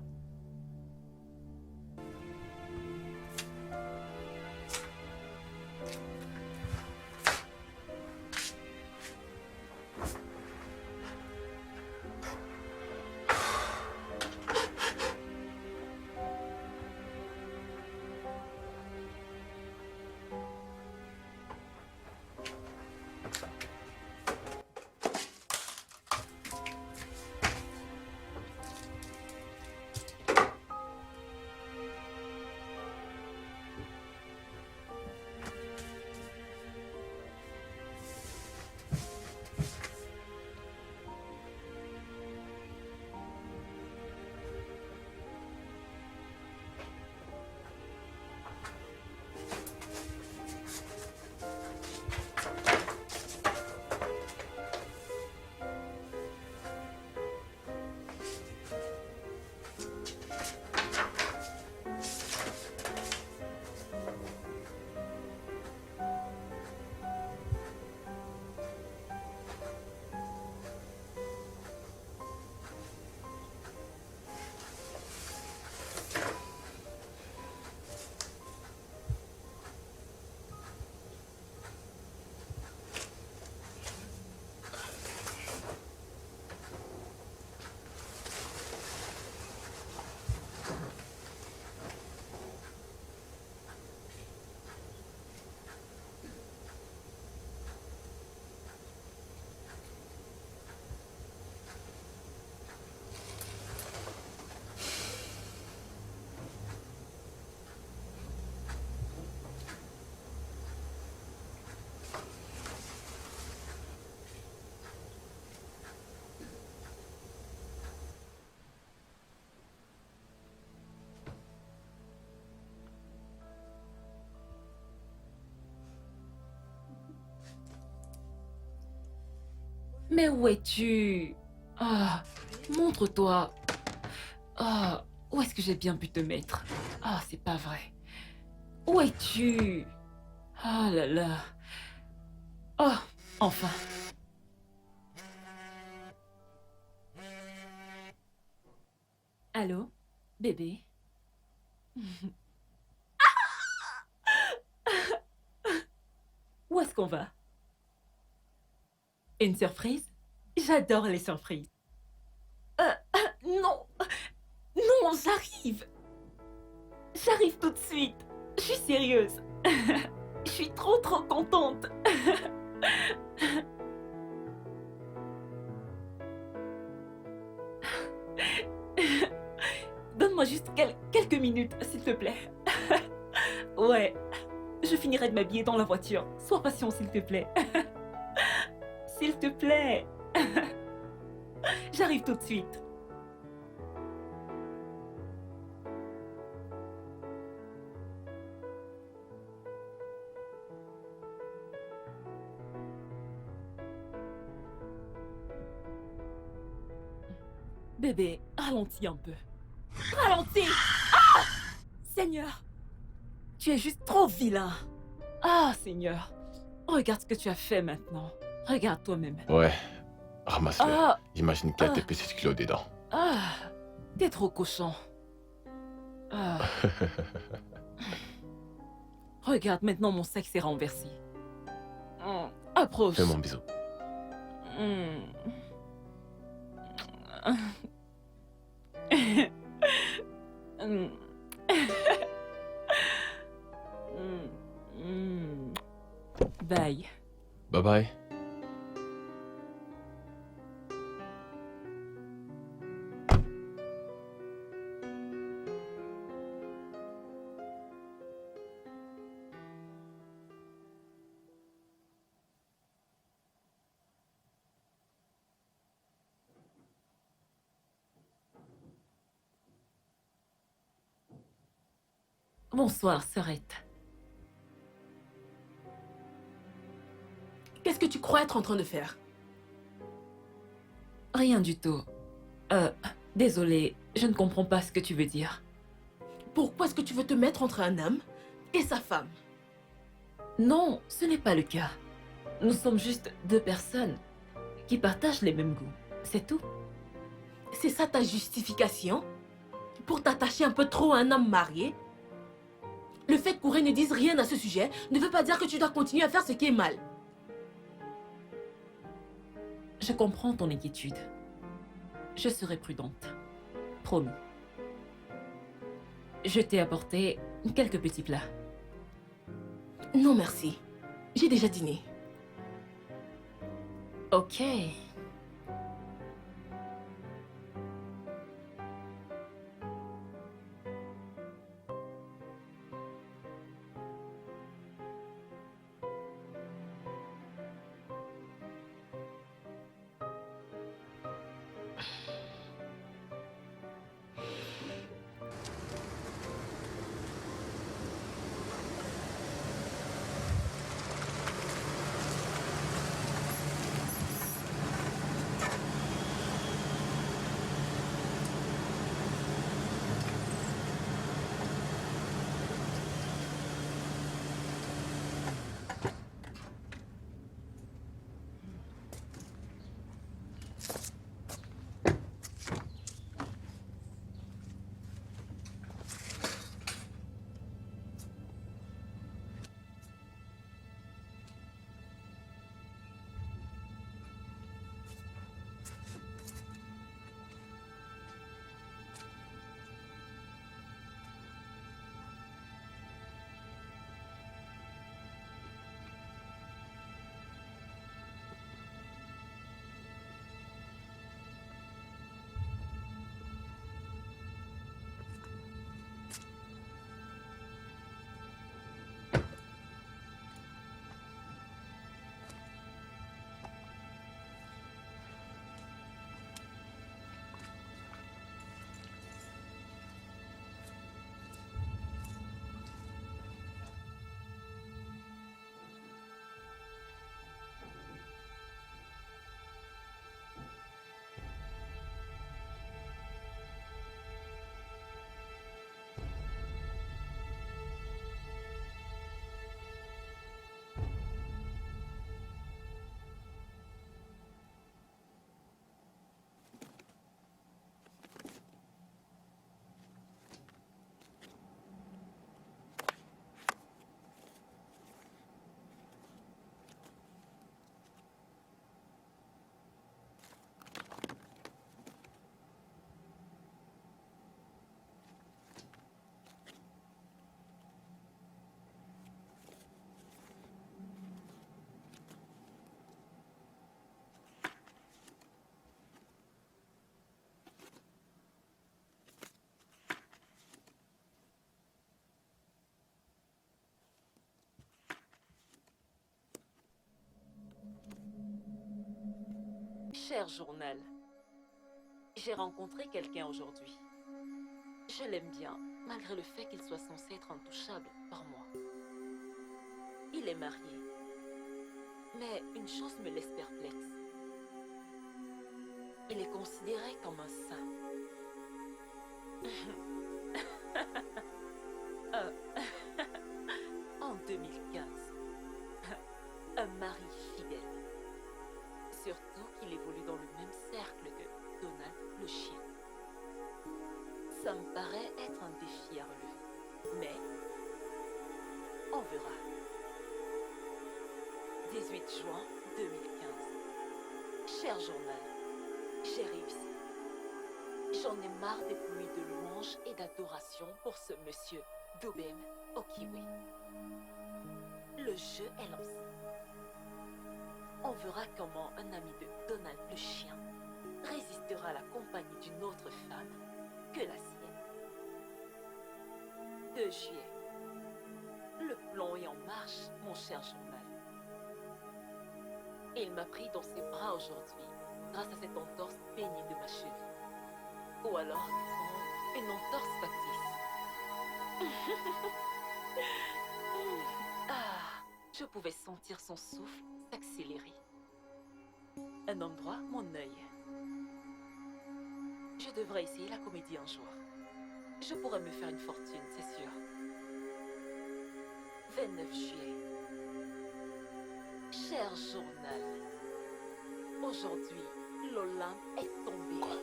Mais où es-tu? Ah, montre-toi. Ah, où est-ce que j'ai bien pu te mettre? Ah, c'est pas vrai. Où es-tu? Ah là là. Oh, enfin. Allô, bébé? Où est-ce qu'on va? Une surprise? J'adore les surprises. Non! Non, j'arrive! J'arrive tout de suite! Je suis sérieuse! Je suis trop contente. Donne-moi juste quelques minutes, s'il te plaît. Ouais, je finirai de m'habiller dans la voiture. Sois patient, s'il te plaît. S'il te plaît. J'arrive tout de suite. Bébé, ralentis un peu. Ralentis! Ah! Seigneur! Tu es juste trop vilain. Ah, Seigneur. Regarde ce que tu as fait maintenant. Regarde toi-même. Ouais, ramasse-le. Ah! J'imagine qu'il y a Ah. des petits kilos dedans. Ah! T'es trop cochon. Ah. Regarde, maintenant mon sexe est renversé. Approche. Fais-moi un bisou. Mm. Mm. Mm. Bye. Bye bye. Bonsoir, sœurette. Qu'est-ce que tu crois être en train de faire? Rien du tout. Désolée, je ne comprends pas ce que tu veux dire. Pourquoi est-ce que tu veux te mettre entre un homme et sa femme? Non, ce n'est pas le cas. Nous sommes juste deux personnes qui partagent les mêmes goûts. C'est tout. C'est ça ta justification? Pour t'attacher un peu trop à un homme marié? Le fait qu'Ouré ne dise rien à ce sujet ne veut pas dire que tu dois continuer à faire ce qui est mal. Je comprends ton inquiétude. Je serai prudente. Promis. Je t'ai apporté quelques petits plats. Non merci. J'ai déjà dîné. Ok. Cher journal, j'ai rencontré quelqu'un aujourd'hui. Je l'aime bien, malgré le fait qu'il soit censé être intouchable par moi. Il est marié. Mais une chose me laisse perplexe. Il est considéré comme un saint. En 2015, un mari fidèle. Surtout qu'il évolue dans le même cercle que Donald le chien. Ça me paraît être un défi à relever. Mais on verra. 18 juin 2015. Cher journal, j'ai réussi. J'en ai marre des pluies de louanges et d'adoration pour ce monsieur Dobem Okiwe. Le jeu est lancé. On verra comment un ami de Donald le chien résistera à la compagnie d'une autre femme que la sienne. 2 juillet. Le plan est en marche, mon cher journal. Il m'a pris dans ses bras aujourd'hui, grâce à cette entorse pénible de ma cheville. Ou alors, disons, une entorse factice. Ah, je pouvais sentir son souffle s'accélérer. Un endroit, mon œil. Je devrais essayer la comédie un jour. Je pourrais me faire une fortune, c'est sûr. 29 juillet. Cher journal, aujourd'hui, l'Olympe est tombé. Quoi?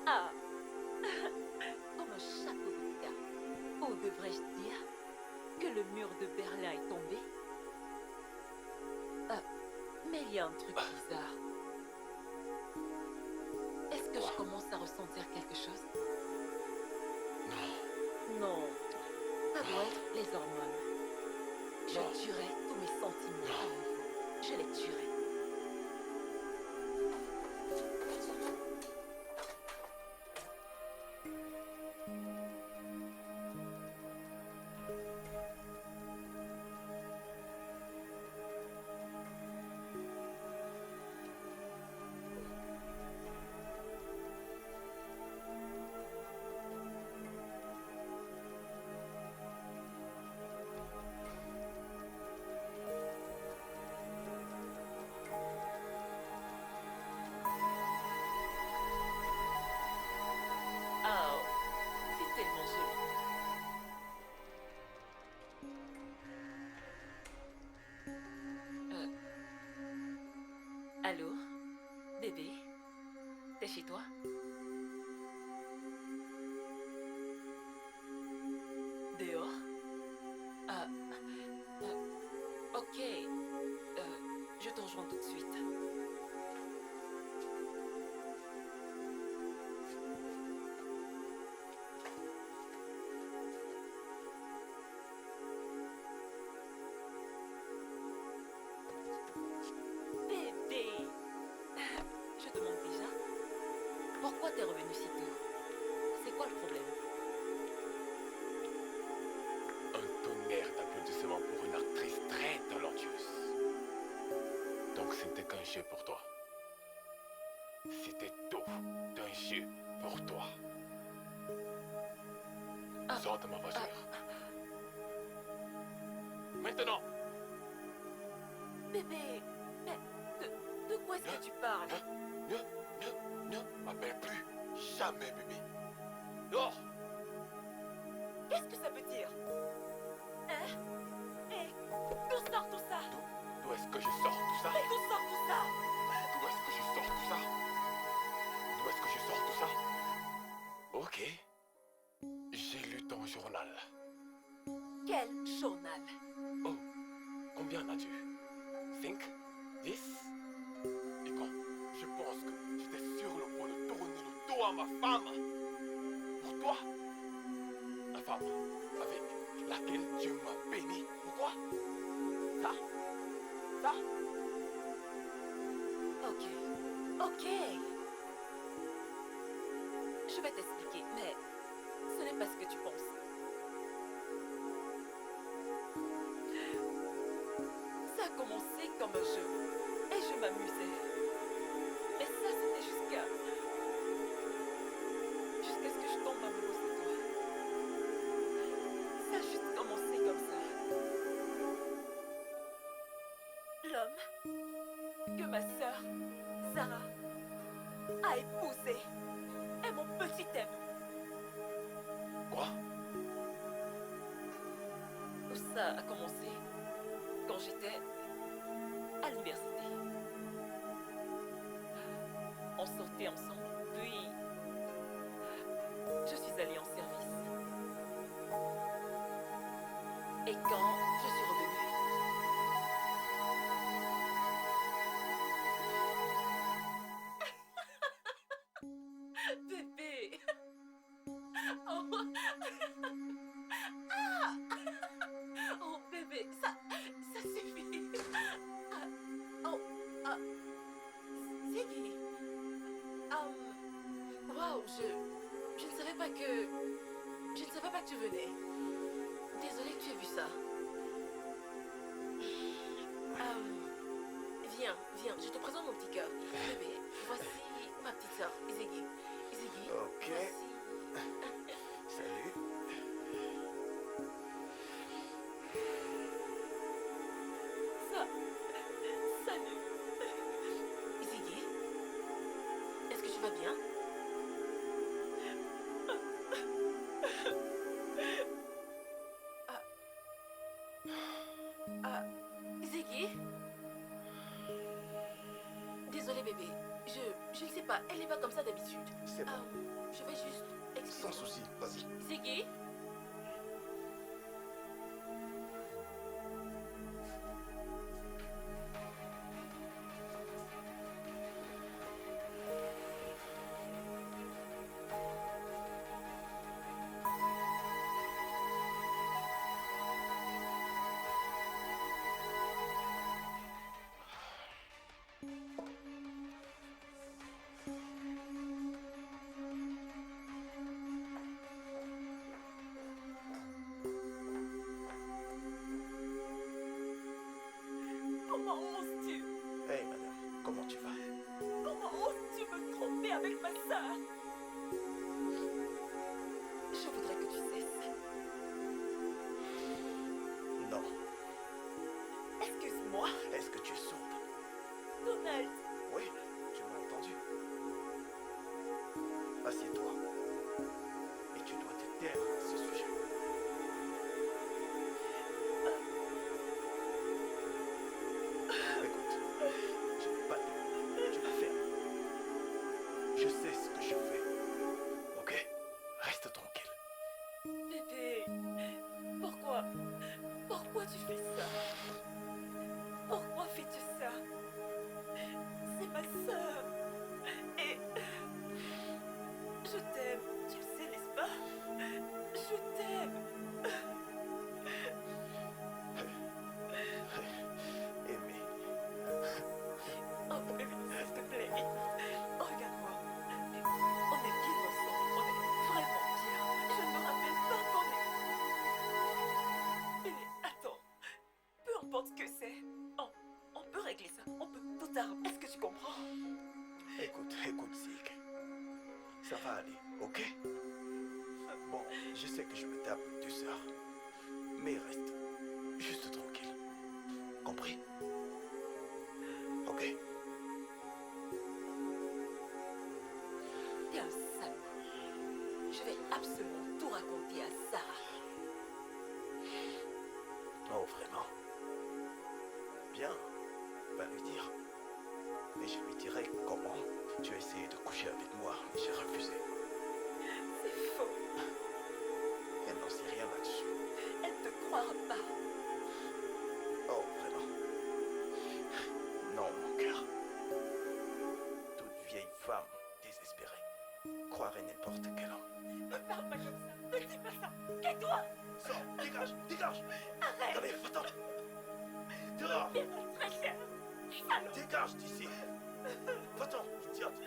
Ah, comme un château de cartes. Ou devrais-je dire que le mur de Berlin est tombé? Ah, mais il y a un truc bizarre. Est-ce que je commence à ressentir quelque chose? Non. Non, ça doit être les hormones. Je tuerai tous mes sentiments à nouveau. Je les tuerai. Oh, c'est tellement joli. Allô? Bébé? T'es chez toi? Dehors? Ah, ok. Je te rejoins tout de suite. Bébé! Je te demande déjà. Pourquoi t'es revenu si tôt? C'est quoi le problème? Un tonnerre d'applaudissements pour une actrice très talentueuse. Donc c'était qu'un jeu pour toi. C'était tout un jeu pour toi. Sors de ma voiture. Maintenant! Bébé! Mais de quoi est-ce que tu parles? Ne m'appelle plus jamais, bébé. Dehors! Qu'est-ce que ça veut dire? Hein? Hé! D'où sort tout ça? D'où est-ce que je sors tout ça? Mais d'où sort tout ça? D'où est-ce que je sors tout ça? D'où est-ce que je sors tout ça? Ok. J'ai lu ton journal. Quel journal? Oh, combien as-tu? 5? 10? Et quand je pense que j'étais sur le point de tourner le dos à ma femme. Pour toi. La femme avec laquelle Dieu m'a béni. Pourquoi? Ça? Ok. Je vais t'expliquer, mais ce n'est pas ce que tu penses. Ça a commencé comme un jeu, et je m'amusais. Mais ça l'homme que ma sœur, Sarah, a épousé est mon petit M. Quoi? Tout ça a commencé quand j'étais à l'université. On sortait ensemble, puis je suis allée en service. Et quand je suis revenue, bébé. Oh. Ah. Oh bébé, ça suffit. Ah. Oh, ah. Ziggy. Waouh, je ne savais pas que... Je ne savais pas que tu venais. Désolée que tu aies vu ça. Viens, je te présente mon petit cœur. Bébé, voici ma petite sœur, Izegi. Izegi, Ok. voici... Salut. Ça... Salut. Izegi, est-ce que tu vas bien? Ziggy? Désolée bébé, je ne sais pas, elle n'est pas comme ça d'habitude. C'est bon. Je vais juste expliquer. Sans souci, vas-y. Ziggy? Comment oses-tu? Hey madame, comment tu vas? Comment oses-tu me tromper avec ma sœur? Je voudrais que tu cesses. Non. Excuse-moi, Est-ce que tu es sourde? Donald. Oui, tu m'as entendu. Assieds-toi. Et tu dois te taire à ce sujet. Écoute, je n'ai pas de temps. Tu vas faire. Je sais ce que je fais. Ok? Reste tranquille. Bébé, pourquoi tu fais ça? Pourquoi fais-tu ça? C'est ma sœur. Et je t'aime, tu le sais, n'est-ce pas? Je t'aime. Aimer. Oh bébé, s'il te plaît, regarde-moi. On est bien ensemble, on est vraiment bien. Je ne me rappelle pas qu'on est... Mais attends, peu importe ce que c'est, on peut régler ça, on peut tout arranger. Est-ce que tu comprends? Écoute, Zig. Ça va aller, ok? Bon, je sais que je me tape du sort. Mais reste juste tranquille. Compris? Ok? T'es un salaud. Je vais absolument tout raconter à Sarah. Oh, vraiment? Bien, va lui dire. Et je lui dirai comment tu as essayé de coucher avec moi et j'ai refusé. C'est faux. Elle n'en sait rien là-dessus. Elle ne te croira pas. Oh, vraiment? Non, mon cœur. Toute vieille femme désespérée croirait n'importe quel homme. Ne parle pas comme ça. Ne dis pas ça. Tais-toi. Sors, dégage! Arrête. Allez, va-t'en! Dehors! Il est très cher. Salaud. Dégage d'ici! Va-t'en, idiote!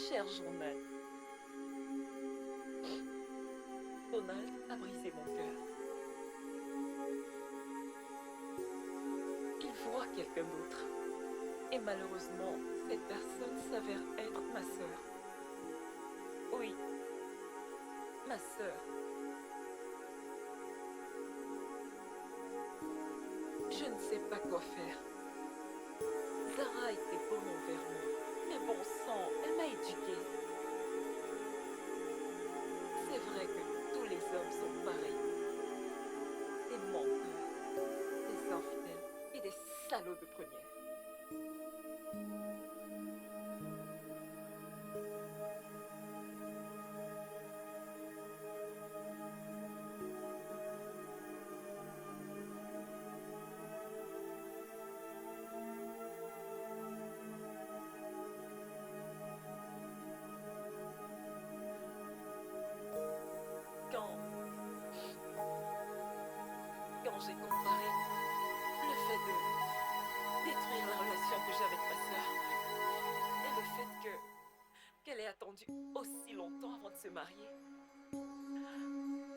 cher journal. Donald a brisé mon cœur. Il voit quelqu'un d'autre. Et malheureusement, cette personne s'avère être ma sœur. Oui, ma sœur. Je ne sais pas quoi faire. Zara était bonne envers moi. Mais bon sang, elle m'a éduquée. C'est vrai que tous les hommes sont pareils. Des menteurs, des infidèles et des salauds de première. Quand j'ai comparé le fait de détruire la relation que j'ai avec ma sœur et le fait qu'elle ait attendu aussi longtemps avant de se marier,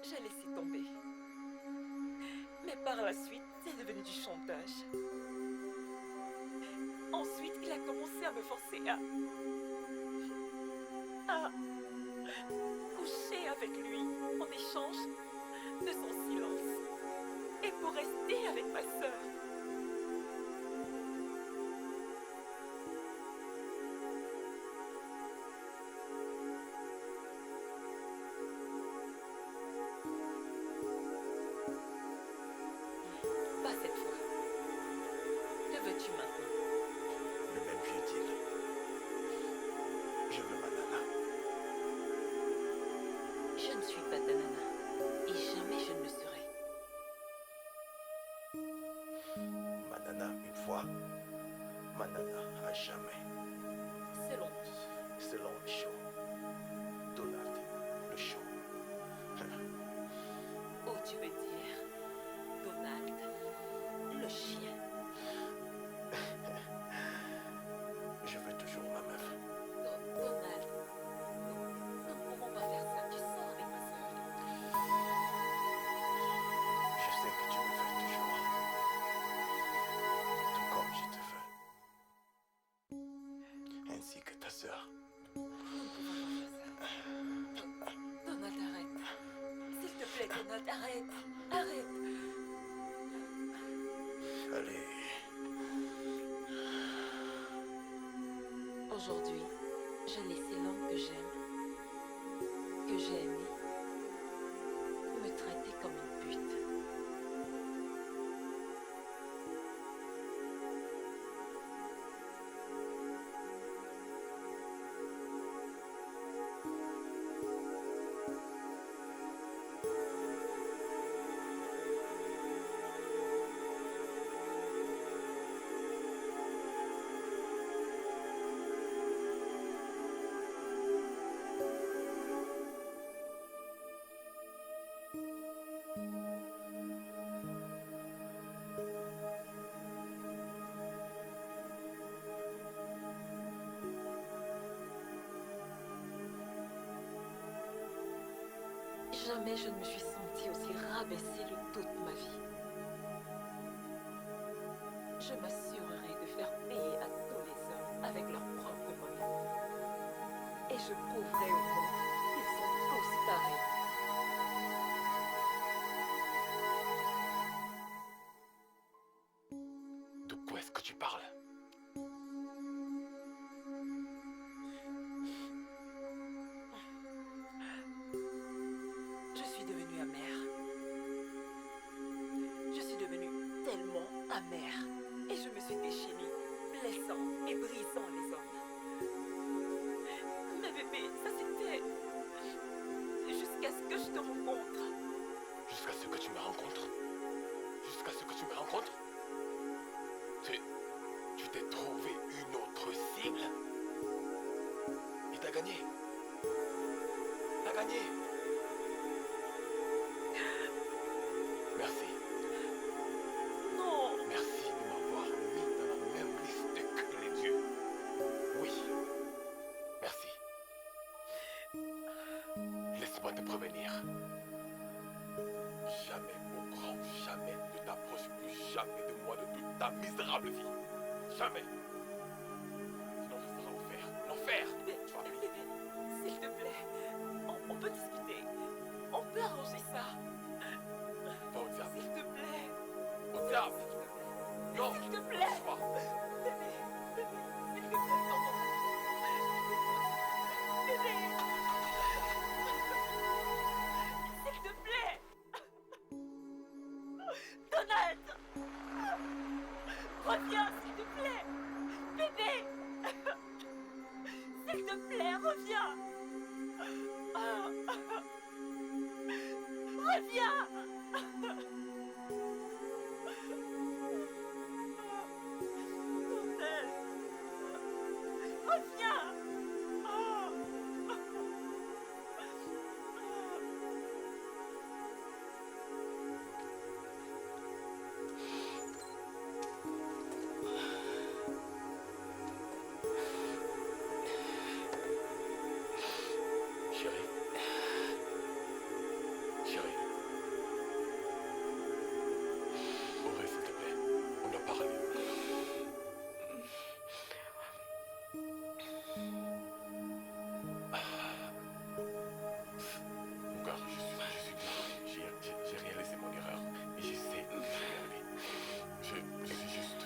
j'ai laissé tomber. Mais par la suite, c'est devenu du chantage. Ensuite, il a commencé à me forcer à coucher avec lui en échange de son silence. Et pour rester avec ma sœur. Pas cette fois. Que veux-tu maintenant? Le même vieux deal. Je veux ma nana. Je ne suis pas ta nana. Et jamais je ne le serai. Ma nana une fois, ma nana à jamais. Selon qui? Selon le show. Donald, le show. Oh, tu veux dire Donald, le chien. Je veux toujours ma meuf. Donald, nous ne pouvons pas faire ça. Tu sors avec ma sœur. Je sais que tu me veux toujours. Tout comme je te veux. Ainsi que ta sœur. Nous ne pouvons pas faire ça. Donald, arrête. S'il te plaît, Donald, arrête. Arrête. Allez. Aujourd'hui, j'ai laissé l'homme que j'aime, que j'ai aimé, me traiter comme une pute. Jamais je ne me suis sentie aussi rabaissée de toute ma vie. Je m'assurerai de faire payer à tous les hommes avec leur propre monnaie. Et je prouverai au monde qu'ils sont tous pareils. De quoi est-ce que tu parles? Je suis devenue amère. Je suis devenue tellement amère. Et je me suis déchaînée, blessant et brisant les hommes. Mais bébé, ça c'était... jusqu'à ce que je te rencontre. Jusqu'à ce que tu me rencontres? Jusqu'à ce que tu me rencontres? Tu t'es trouvé une autre cible? Et t'as gagné? T'as gagné? Merci. Non. Merci de m'avoir mis dans la même liste que les dieux. Oui. Merci. prévenir. Jamais, au grand jamais, ne t'approche plus jamais de moi de toute ta misérable vie. Jamais. Sinon je ferai l'enfer. L'enfer. Tu vas payer. Bébé, s'il te plaît, on peut discuter. On peut arranger ça. Va au diable. S'il te plaît. Au diable. Non. S'il te plaît. Lâche-moi. Bébé, s'il te plaît, non. Bébé. S'il te plaît. Donald. Reviens, s'il te plaît. Bébé. S'il te plaît, reviens. Reviens. Donald. Reviens. Chérie. Chérie. Auré, s'il te plaît. On doit parler. Mon gars, je suis désolé. J'ai réalisé mon erreur. Et j'essaie de m'énerver. Je suis juste...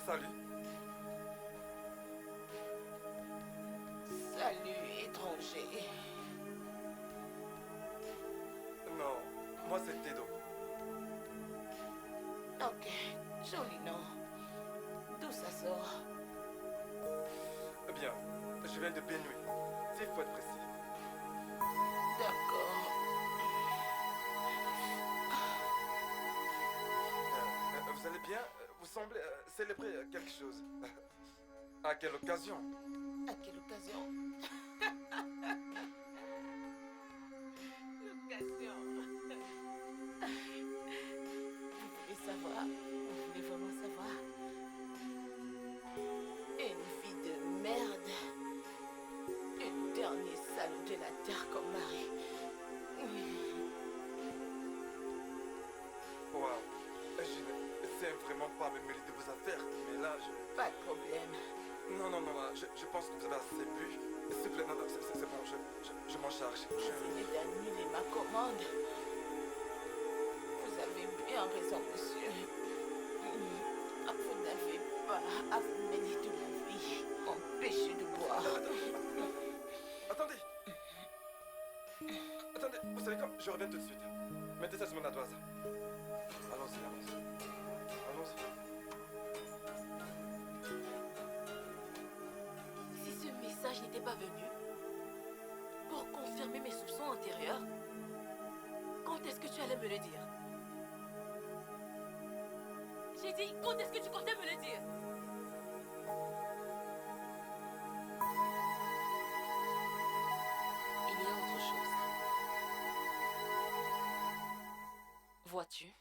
Salut. Salut, étranger. Non, moi c'est Tedo. Ok, joli nom. D'où ça sort? Bien, je viens de Benue. S'il faut être précis. D'accord. Vous allez bien? Vous semblez célébrer quelque chose. À quelle occasion? À quelle occasion? L'occasion. Vous voulez savoir? Vous voulez vraiment savoir? Une vie de merde. Le dernier salaud de la terre comme mari. Waouh. Je ne sais vraiment pas me mêler de vos affaires, mais là, je... Pas de problème. Non, je pense que vous avez assez bu. S'il vous plaît, non, c'est bon, je m'en charge. Vous venez d'annuler ma commande. Vous avez bien raison, monsieur. Vous n'avez pas à vous mêler de la vie. Empêchez de boire. Attendez. Attendez, vous savez quoi? Je reviens tout de suite. Mettez ça sur mon ardoise. Allons-y. Si ce message n'était pas venu pour confirmer mes soupçons antérieurs, quand est-ce que tu allais me le dire? J'ai dit, quand est-ce que tu comptais me le dire? Il y a autre chose. Vois-tu?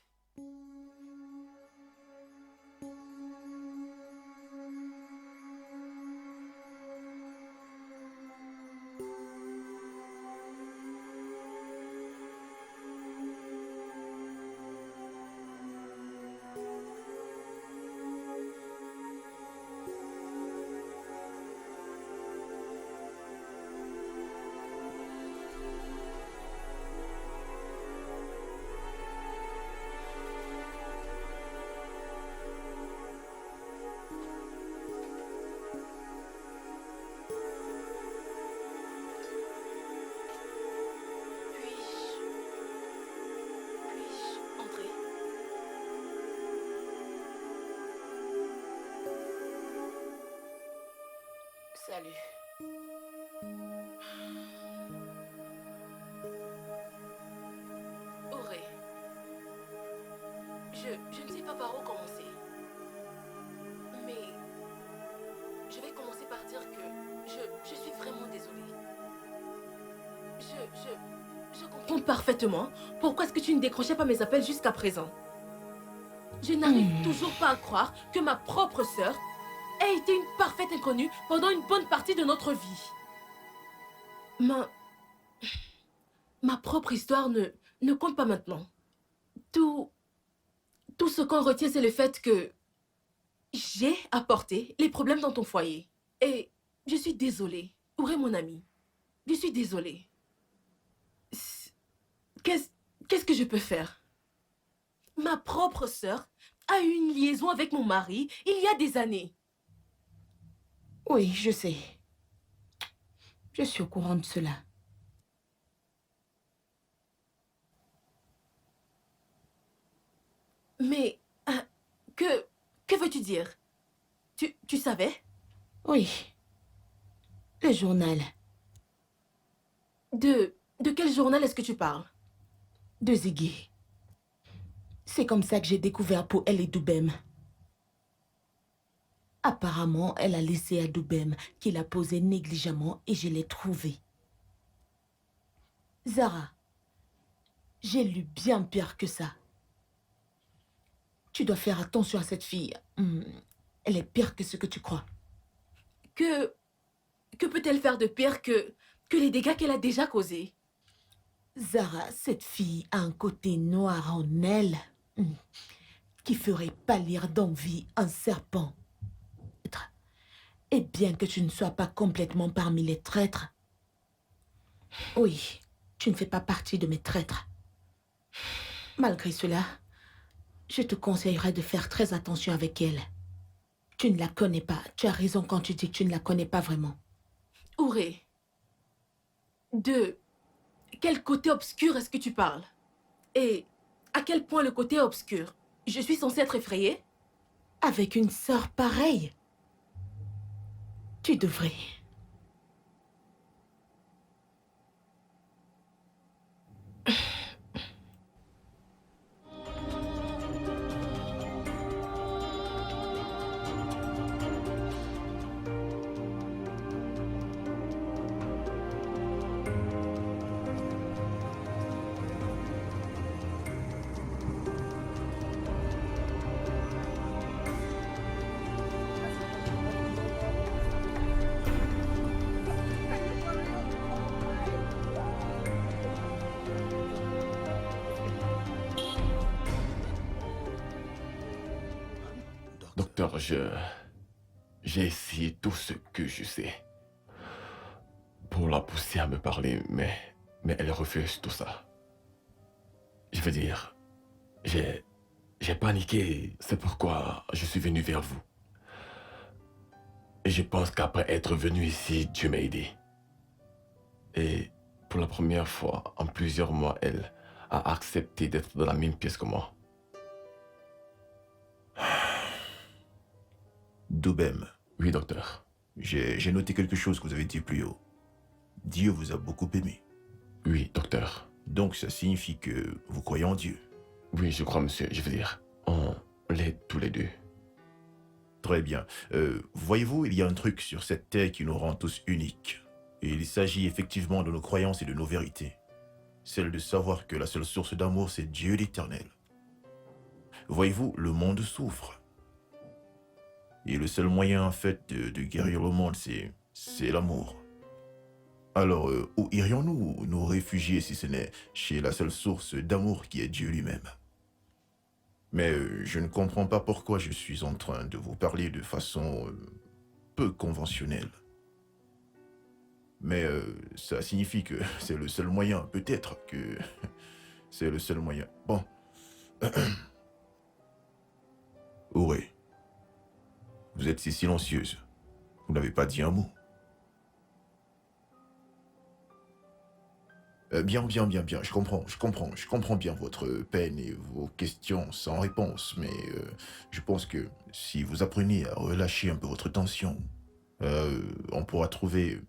Salut. Auré, je ne sais pas par où commencer. Mais je vais commencer par dire que je suis vraiment désolée. Je comprends parfaitement pourquoi est-ce que tu ne décrochais pas mes appels jusqu'à présent. Je n'arrive toujours pas à croire que ma propre sœur ait été une parfaite inconnue pendant une bonne partie de notre vie. Ma propre histoire ne compte pas maintenant. Tout ce qu'on retient, c'est le fait que j'ai apporté les problèmes dans ton foyer. Et je suis désolée. Où est mon ami? Je suis désolée. Qu'est-ce que je peux faire? Ma propre sœur a eu une liaison avec mon mari il y a des années. Oui, je sais. Je suis au courant de cela. Mais, que veux-tu dire? Tu savais? Oui. Le journal. De quel journal est-ce que tu parles? De Ziggy. C'est comme ça que j'ai découvert pour elle et Doubem. Apparemment, elle a laissé à Doubem qu'il a posé négligemment et je l'ai trouvé. Zara, j'ai lu bien pire que ça. Tu dois faire attention à cette fille. Elle est pire que ce que tu crois. Que peut-elle faire de pire que les dégâts qu'elle a déjà causés? Zara, cette fille a un côté noir en elle qui ferait pâlir d'envie un serpent. Et bien que tu ne sois pas complètement parmi les traîtres, oui, tu ne fais pas partie de mes traîtres. Malgré cela, je te conseillerais de faire très attention avec elle. Tu ne la connais pas. Tu as raison quand tu dis que tu ne la connais pas vraiment. Auré, de quel côté obscur est-ce que tu parles? Et à quel point le côté est obscur? Je suis censée être effrayée? Avec une sœur pareille, tu devrais. Docteur, j'ai essayé tout ce que je sais pour la pousser à me parler, mais elle refuse tout ça. Je veux dire, j'ai paniqué, c'est pourquoi je suis venu vers vous. Et je pense qu'après être venu ici, Dieu m'a aidé. Et pour la première fois en plusieurs mois, elle a accepté d'être dans la même pièce que moi. Doubem, Oui, docteur. j'ai noté quelque chose que vous avez dit plus haut. Dieu vous a beaucoup aimé. Oui, docteur. Donc ça signifie que vous croyez en Dieu. Oui, je crois, monsieur. Je veux dire, on l'est tous les deux. Très bien. Voyez-vous, il y a un truc sur cette terre qui nous rend tous uniques. Et il s'agit effectivement de nos croyances et de nos vérités. Celle de savoir que la seule source d'amour, c'est Dieu l'Éternel. Voyez-vous, le monde souffre. Et le seul moyen, en fait, de guérir le monde, c'est l'amour. Alors, où irions-nous nous réfugier si ce n'est chez la seule source d'amour qui est Dieu lui-même? Mais je ne comprends pas pourquoi je suis en train de vous parler de façon peu conventionnelle. Mais ça signifie que c'est le seul moyen, peut-être que c'est le seul moyen. Bon. Auré, vous êtes si silencieuse. Vous n'avez pas dit un mot. Bien. Je comprends bien votre peine et vos questions sans réponse, mais je pense que si vous appreniez à relâcher un peu votre tension, On pourra trouver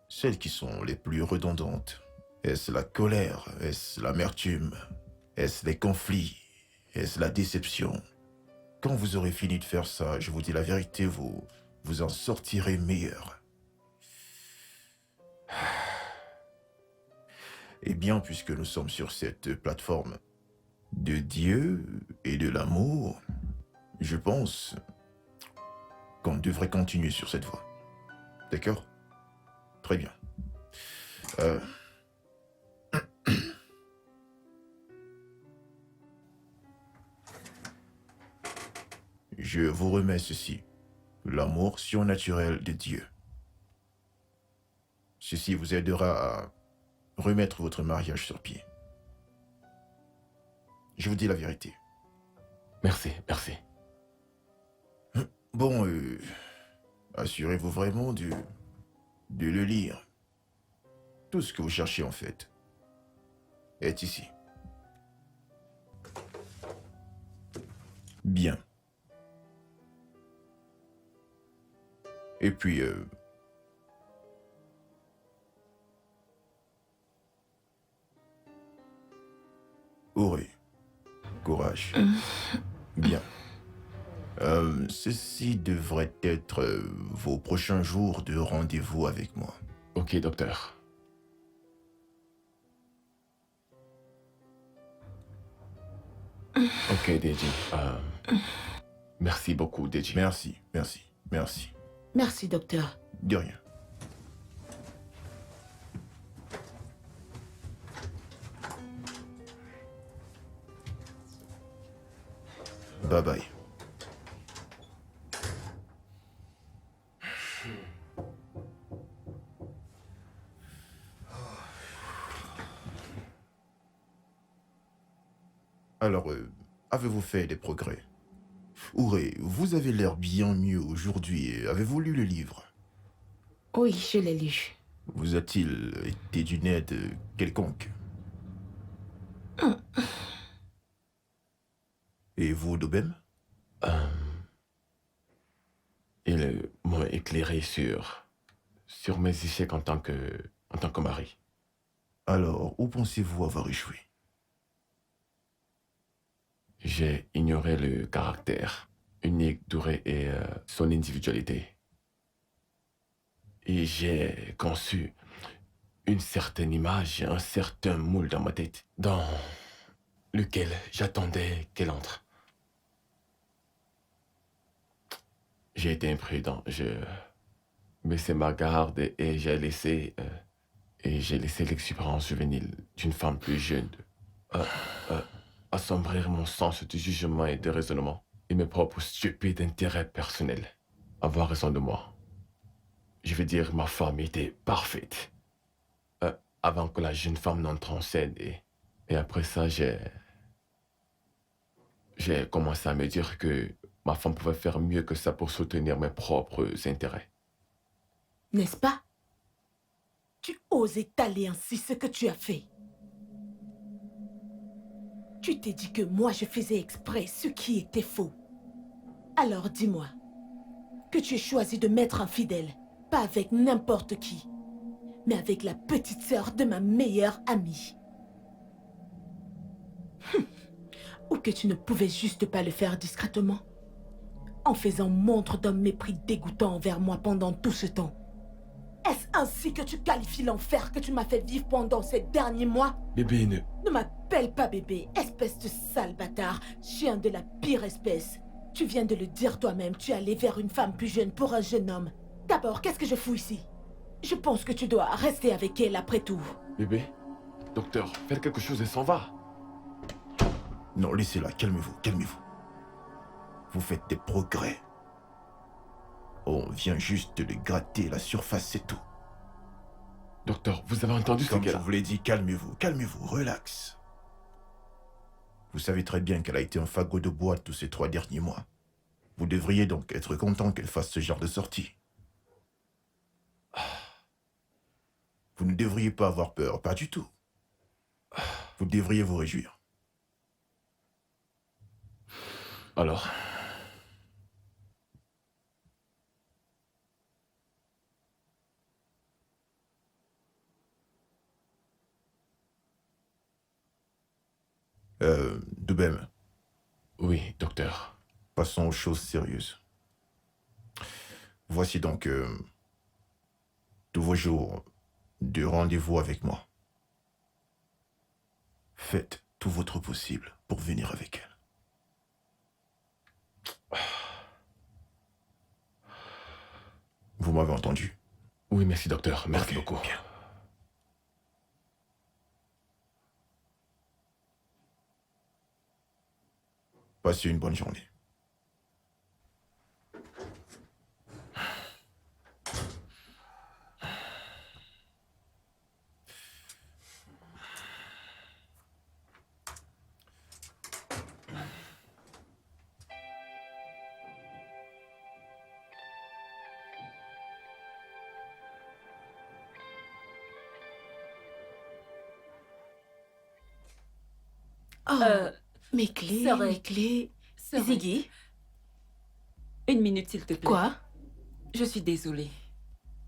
celles qui sont les plus redondantes. Est-ce la colère? Est-ce l'amertume? Est-ce les conflits? Est-ce la déception? Quand vous aurez fini de faire ça, je vous dis la vérité, vous en sortirez meilleur. Eh bien, puisque nous sommes sur cette plateforme de Dieu et de l'amour, je pense qu'on devrait continuer sur cette voie. D'accord? Très bien. Je vous remets ceci. L'amour surnaturel de Dieu. Ceci vous aidera à remettre votre mariage sur pied. Je vous dis la vérité. Merci, merci. Bon, assurez-vous vraiment de le lire. Tout ce que vous cherchez en fait est ici. Bien. Et puis, Auré, courage. Bien. Ceci devrait être vos prochains jours de rendez-vous avec moi. Ok, docteur. Ok, Deji. Merci beaucoup, Deji. Merci, merci, merci. Merci, docteur. De rien. Bye bye. Alors, avez-vous fait des progrès? Ouré, vous avez l'air bien mieux aujourd'hui. Avez-vous lu le livre? Oui, je l'ai lu. Vous a-t-il été d'une aide quelconque? Et vous, Dobem? Ils m'ont éclairé sur mes échecs en tant que mari. Alors, où pensez-vous avoir échoué? J'ai ignoré le caractère unique d'Ouré et son individualité. Et j'ai conçu une certaine image, un certain moule dans ma tête, dans lequel j'attendais qu'elle entre. J'ai été imprudent, je baissais ma garde et j'ai laissé l'exubérance juvénile d'une femme plus jeune assombrir mon sens du jugement et de raisonnement et mes propres stupides intérêts personnels. Avoir raison de moi. Je veux dire, ma femme était parfaite. Avant que la jeune femme n'entre en scène et après ça, j'ai commencé à me dire que ma femme pouvait faire mieux que ça pour soutenir mes propres intérêts. N'est-ce pas? Tu oses étaler ainsi ce que tu as fait. Tu t'es dit que moi je faisais exprès ce qui était faux. Alors dis-moi, que tu aies choisi de m'être infidèle, pas avec n'importe qui, mais avec la petite sœur de ma meilleure amie. Ou que tu ne pouvais juste pas le faire discrètement, en faisant montre d'un mépris dégoûtant envers moi pendant tout ce temps. Est-ce ainsi que tu qualifies l'enfer que tu m'as fait vivre pendant ces derniers mois? Bébé, Ne m'appelle pas bébé, espèce de sale bâtard, chien de la pire espèce. Tu viens de le dire toi-même, tu es allé vers une femme plus jeune pour un jeune homme. D'abord, qu'est-ce que je fous ici? Je pense que tu dois rester avec elle après tout. Bébé, docteur, faites quelque chose et s'en va. Non, laissez-la, calmez-vous, calmez-vous. Vous faites des progrès. On vient juste de gratter la surface, c'est tout. Docteur, vous avez entendu ce Comme qu'elle je a... vous l'ai dit, calmez-vous, calmez-vous, relax. Vous savez très bien qu'elle a été un fagot de boîte tous ces 3 derniers mois. Vous devriez donc être content qu'elle fasse ce genre de sortie. Vous ne devriez pas avoir peur, pas du tout. Vous devriez vous réjouir. Alors, Oui, docteur. Passons aux choses sérieuses. Voici donc tous vos jours de rendez-vous avec moi. Faites tout votre possible pour venir avec elle. Vous m'avez entendu? Oui, merci, docteur. Merci Ok, beaucoup. bien. Passez une bonne journée. Oh, Euh, mes clés, Serait- mes clés. Serait- Ziggy, Une minute, s'il te plaît. quoi? Je suis désolée.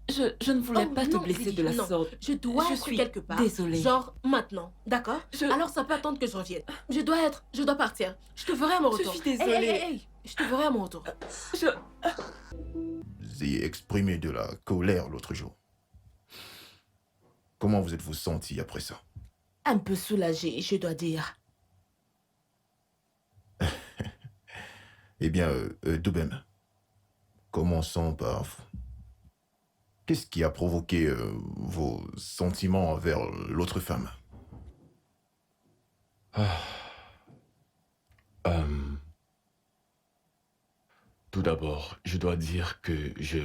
Je ne voulais Oh, pas te non, blesser Ziggy, de la non. sorte. Je dois Je être suis quelque part. désolée. Genre maintenant, d'accord? Je- Alors ça peut attendre que je revienne. Je dois partir. Je te verrai à mon Je retour. suis Hey, désolée. hey, hey, hey. Je te verrai à mon retour. Je... Vous ayez exprimé de la colère l'autre jour. Comment vous êtes-vous senti après ça? Un peu soulagée, je dois dire. Eh bien, Doubem, commençons par vous. Qu'est-ce qui a provoqué vos sentiments envers l'autre femme? Tout d'abord, je dois dire que je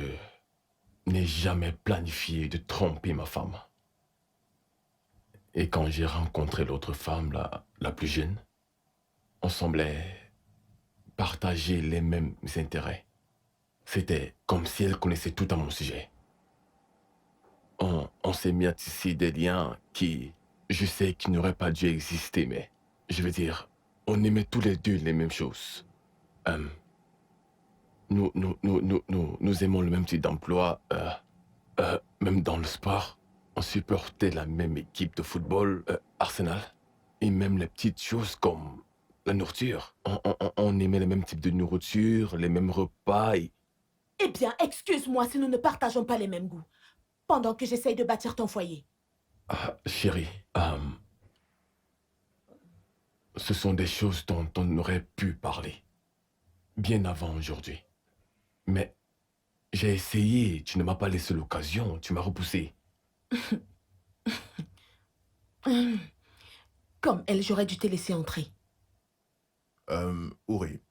n'ai jamais planifié de tromper ma femme. Et quand j'ai rencontré l'autre femme, la plus jeune, on semblait partager les mêmes intérêts. C'était comme si elle connaissait tout à mon sujet. On s'est mis à tisser des liens qui, je sais, qui n'auraient pas dû exister, mais je veux dire, on aimait tous les deux les mêmes choses. Nous aimons le même type d'emploi, même dans le sport. On supportait la même équipe de football, Arsenal. Et même les petites choses comme la nourriture. On aimait le même type de nourriture, les mêmes repas. Et... Eh bien, excuse-moi si nous ne partageons pas les mêmes goûts. Pendant que j'essaye de bâtir ton foyer. Chérie, ce sont des choses dont on aurait pu parler. Bien avant aujourd'hui. Mais j'ai essayé, tu ne m'as pas laissé l'occasion, tu m'as repoussé. Comme elle, j'aurais dû te laisser entrer. Auré.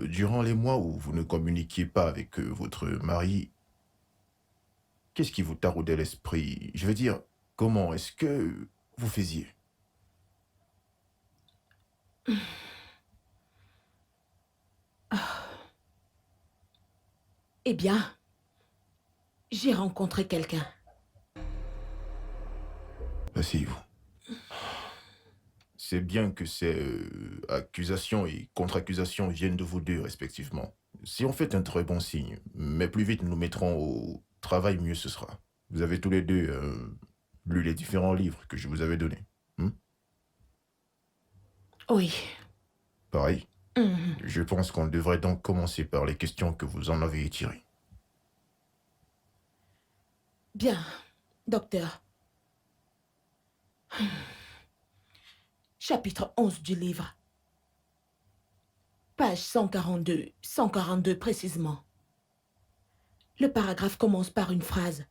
Durant les mois où vous ne communiquiez pas avec votre mari, qu'est-ce qui vous taraudait l'esprit? Je veux dire, comment est-ce que vous faisiez? Eh bien, j'ai rencontré quelqu'un. Asseyez-vous. C'est bien que ces accusations et contre-accusations viennent de vous deux, respectivement. Si on fait un très bon signe, mais plus vite nous nous mettrons au travail, mieux ce sera. Vous avez tous les deux lu les différents livres que je vous avais donnés. Oui. Pareil. Mhm. Je pense qu'on devrait donc commencer par les questions que vous en avez tirées. Bien, docteur. Chapitre 11 du livre. Page 142, 142 précisément. Le paragraphe commence par une phrase.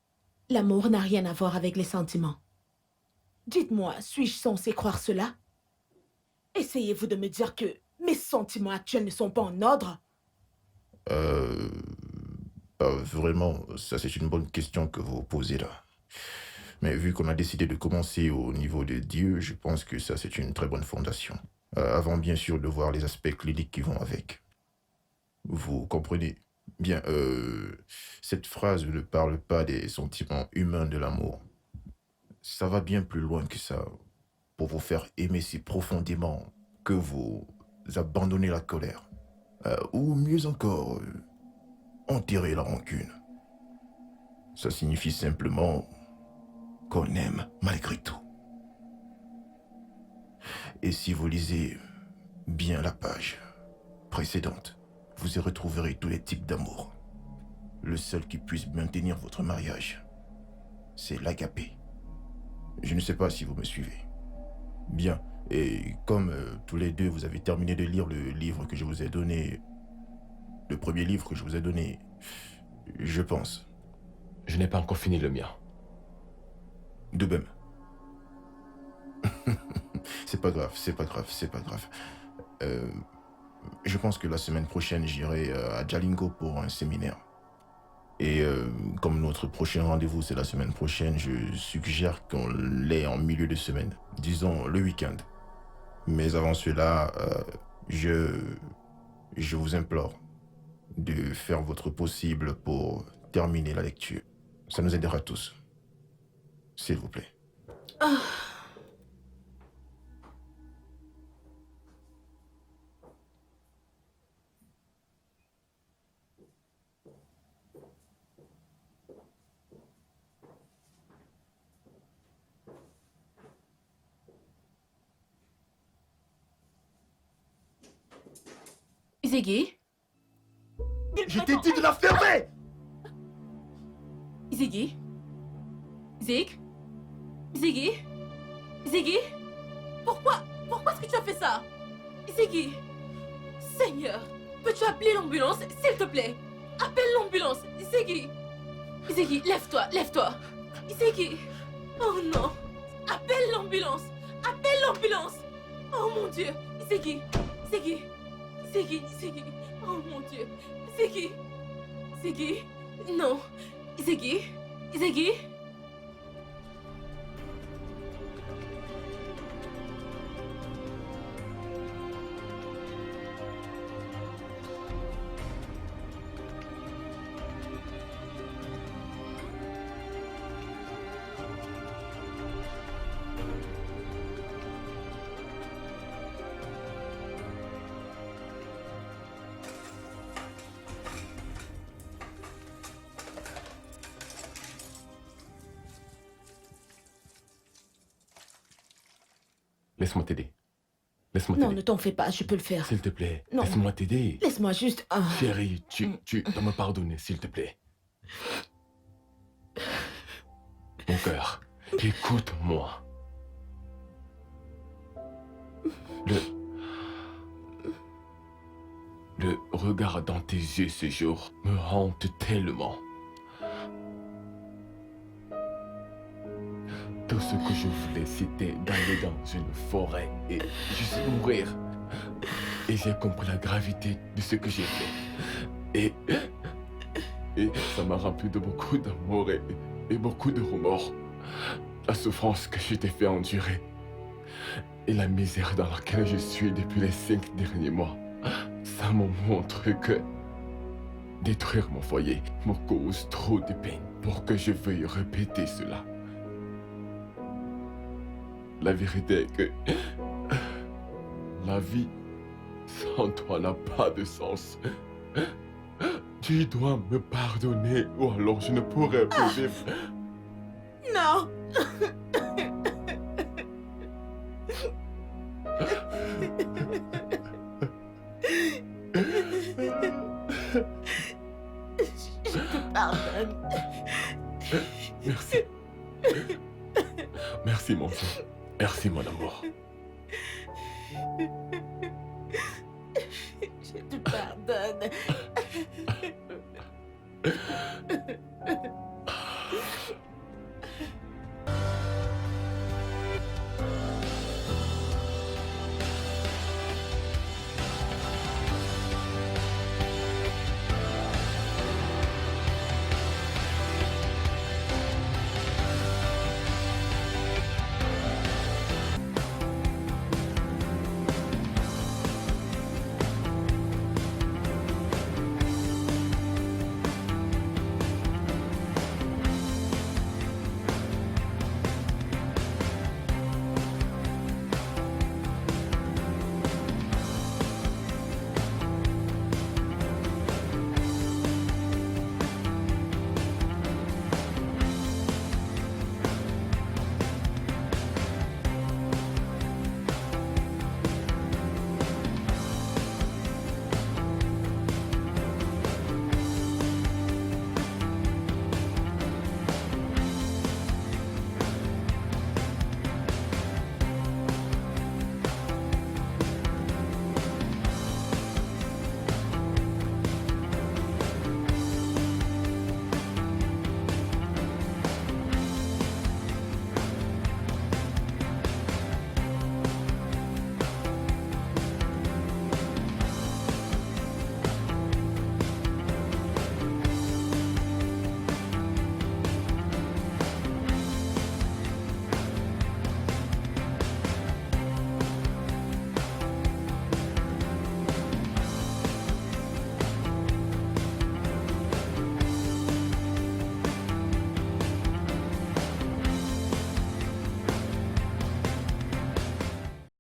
L'amour n'a rien à voir avec les sentiments. Dites-moi, suis-je censé croire cela? Essayez-vous de me dire que mes sentiments actuels ne sont pas en ordre? Vraiment, ça c'est une bonne question que vous posez là. Mais vu qu'on a décidé de commencer au niveau de Dieu, je pense que ça c'est une très bonne fondation. Avant bien sûr de voir les aspects cliniques qui vont avec. Vous comprenez? Bien, cette phrase ne parle pas des sentiments humains de l'amour. Ça va bien plus loin que ça. Pour vous faire aimer si profondément que vous abandonnez la colère. Ou mieux encore, enterrer la rancune. Ça signifie simplement qu'on aime malgré tout. Et si vous lisez bien la page précédente, vous y retrouverez tous les types d'amour. Le seul qui puisse maintenir votre mariage, c'est l'agapé. Je ne sais pas si vous me suivez. Bien. Et comme tous les deux, vous avez terminé de lire le livre que je vous ai donné, le premier livre que je vous ai donné, je pense. Je n'ai pas encore fini le mien. De même. C'est pas grave, c'est pas grave, c'est pas grave. Je pense que la semaine prochaine, j'irai à Jalingo pour un séminaire. Et comme notre prochain rendez-vous, c'est la semaine prochaine, je suggère qu'on l'ait en milieu de semaine, disons le week-end. Mais avant cela, je vous implore de faire votre possible pour terminer la lecture. Ça nous aidera tous. S'il vous plaît. Ziggy? Je t'ai dit de la fermer! Ziggy? Zig? Ziggy? Ziggy? Pourquoi est-ce que tu as fait ça? Ziggy? Seigneur, peux-tu appeler l'ambulance, s'il te plaît? Appelle l'ambulance, Ziggy! Ziggy, lève-toi, lève-toi! Ziggy! Oh non! Appelle l'ambulance! Appelle l'ambulance! Oh mon Dieu! Ziggy! Ziggy! Ziggy! Ziggy! Oh mon Dieu! Ziggy! Ziggy! Non! Ziggy! Ziggy! Laisse-moi t'aider. Laisse-moi Non, t'aider. ne t'en fais pas, je peux le faire. S'il te plaît, Non. laisse-moi t'aider. Laisse-moi juste... Chérie, tu dois me pardonner, s'il te plaît. Mon cœur, écoute-moi. Le regard dans tes yeux ce jour me hante tellement. Tout ce que je voulais, c'était d'aller dans une forêt et juste mourir. Et j'ai compris la gravité de ce que j'ai fait. Et ça m'a rempli de beaucoup d'amour et beaucoup de remords. La souffrance que je t'ai fait endurer. Et la misère dans laquelle je suis depuis les 5 derniers mois. Ça me montre que détruire mon foyer me cause trop de peine pour que je veuille répéter cela. La vérité est que la vie sans toi n'a pas de sens. Tu dois me pardonner ou alors je ne pourrai plus vivre. Non! Je te pardonne. Merci. Merci mon Dieu. Merci mon amour. Je te pardonne.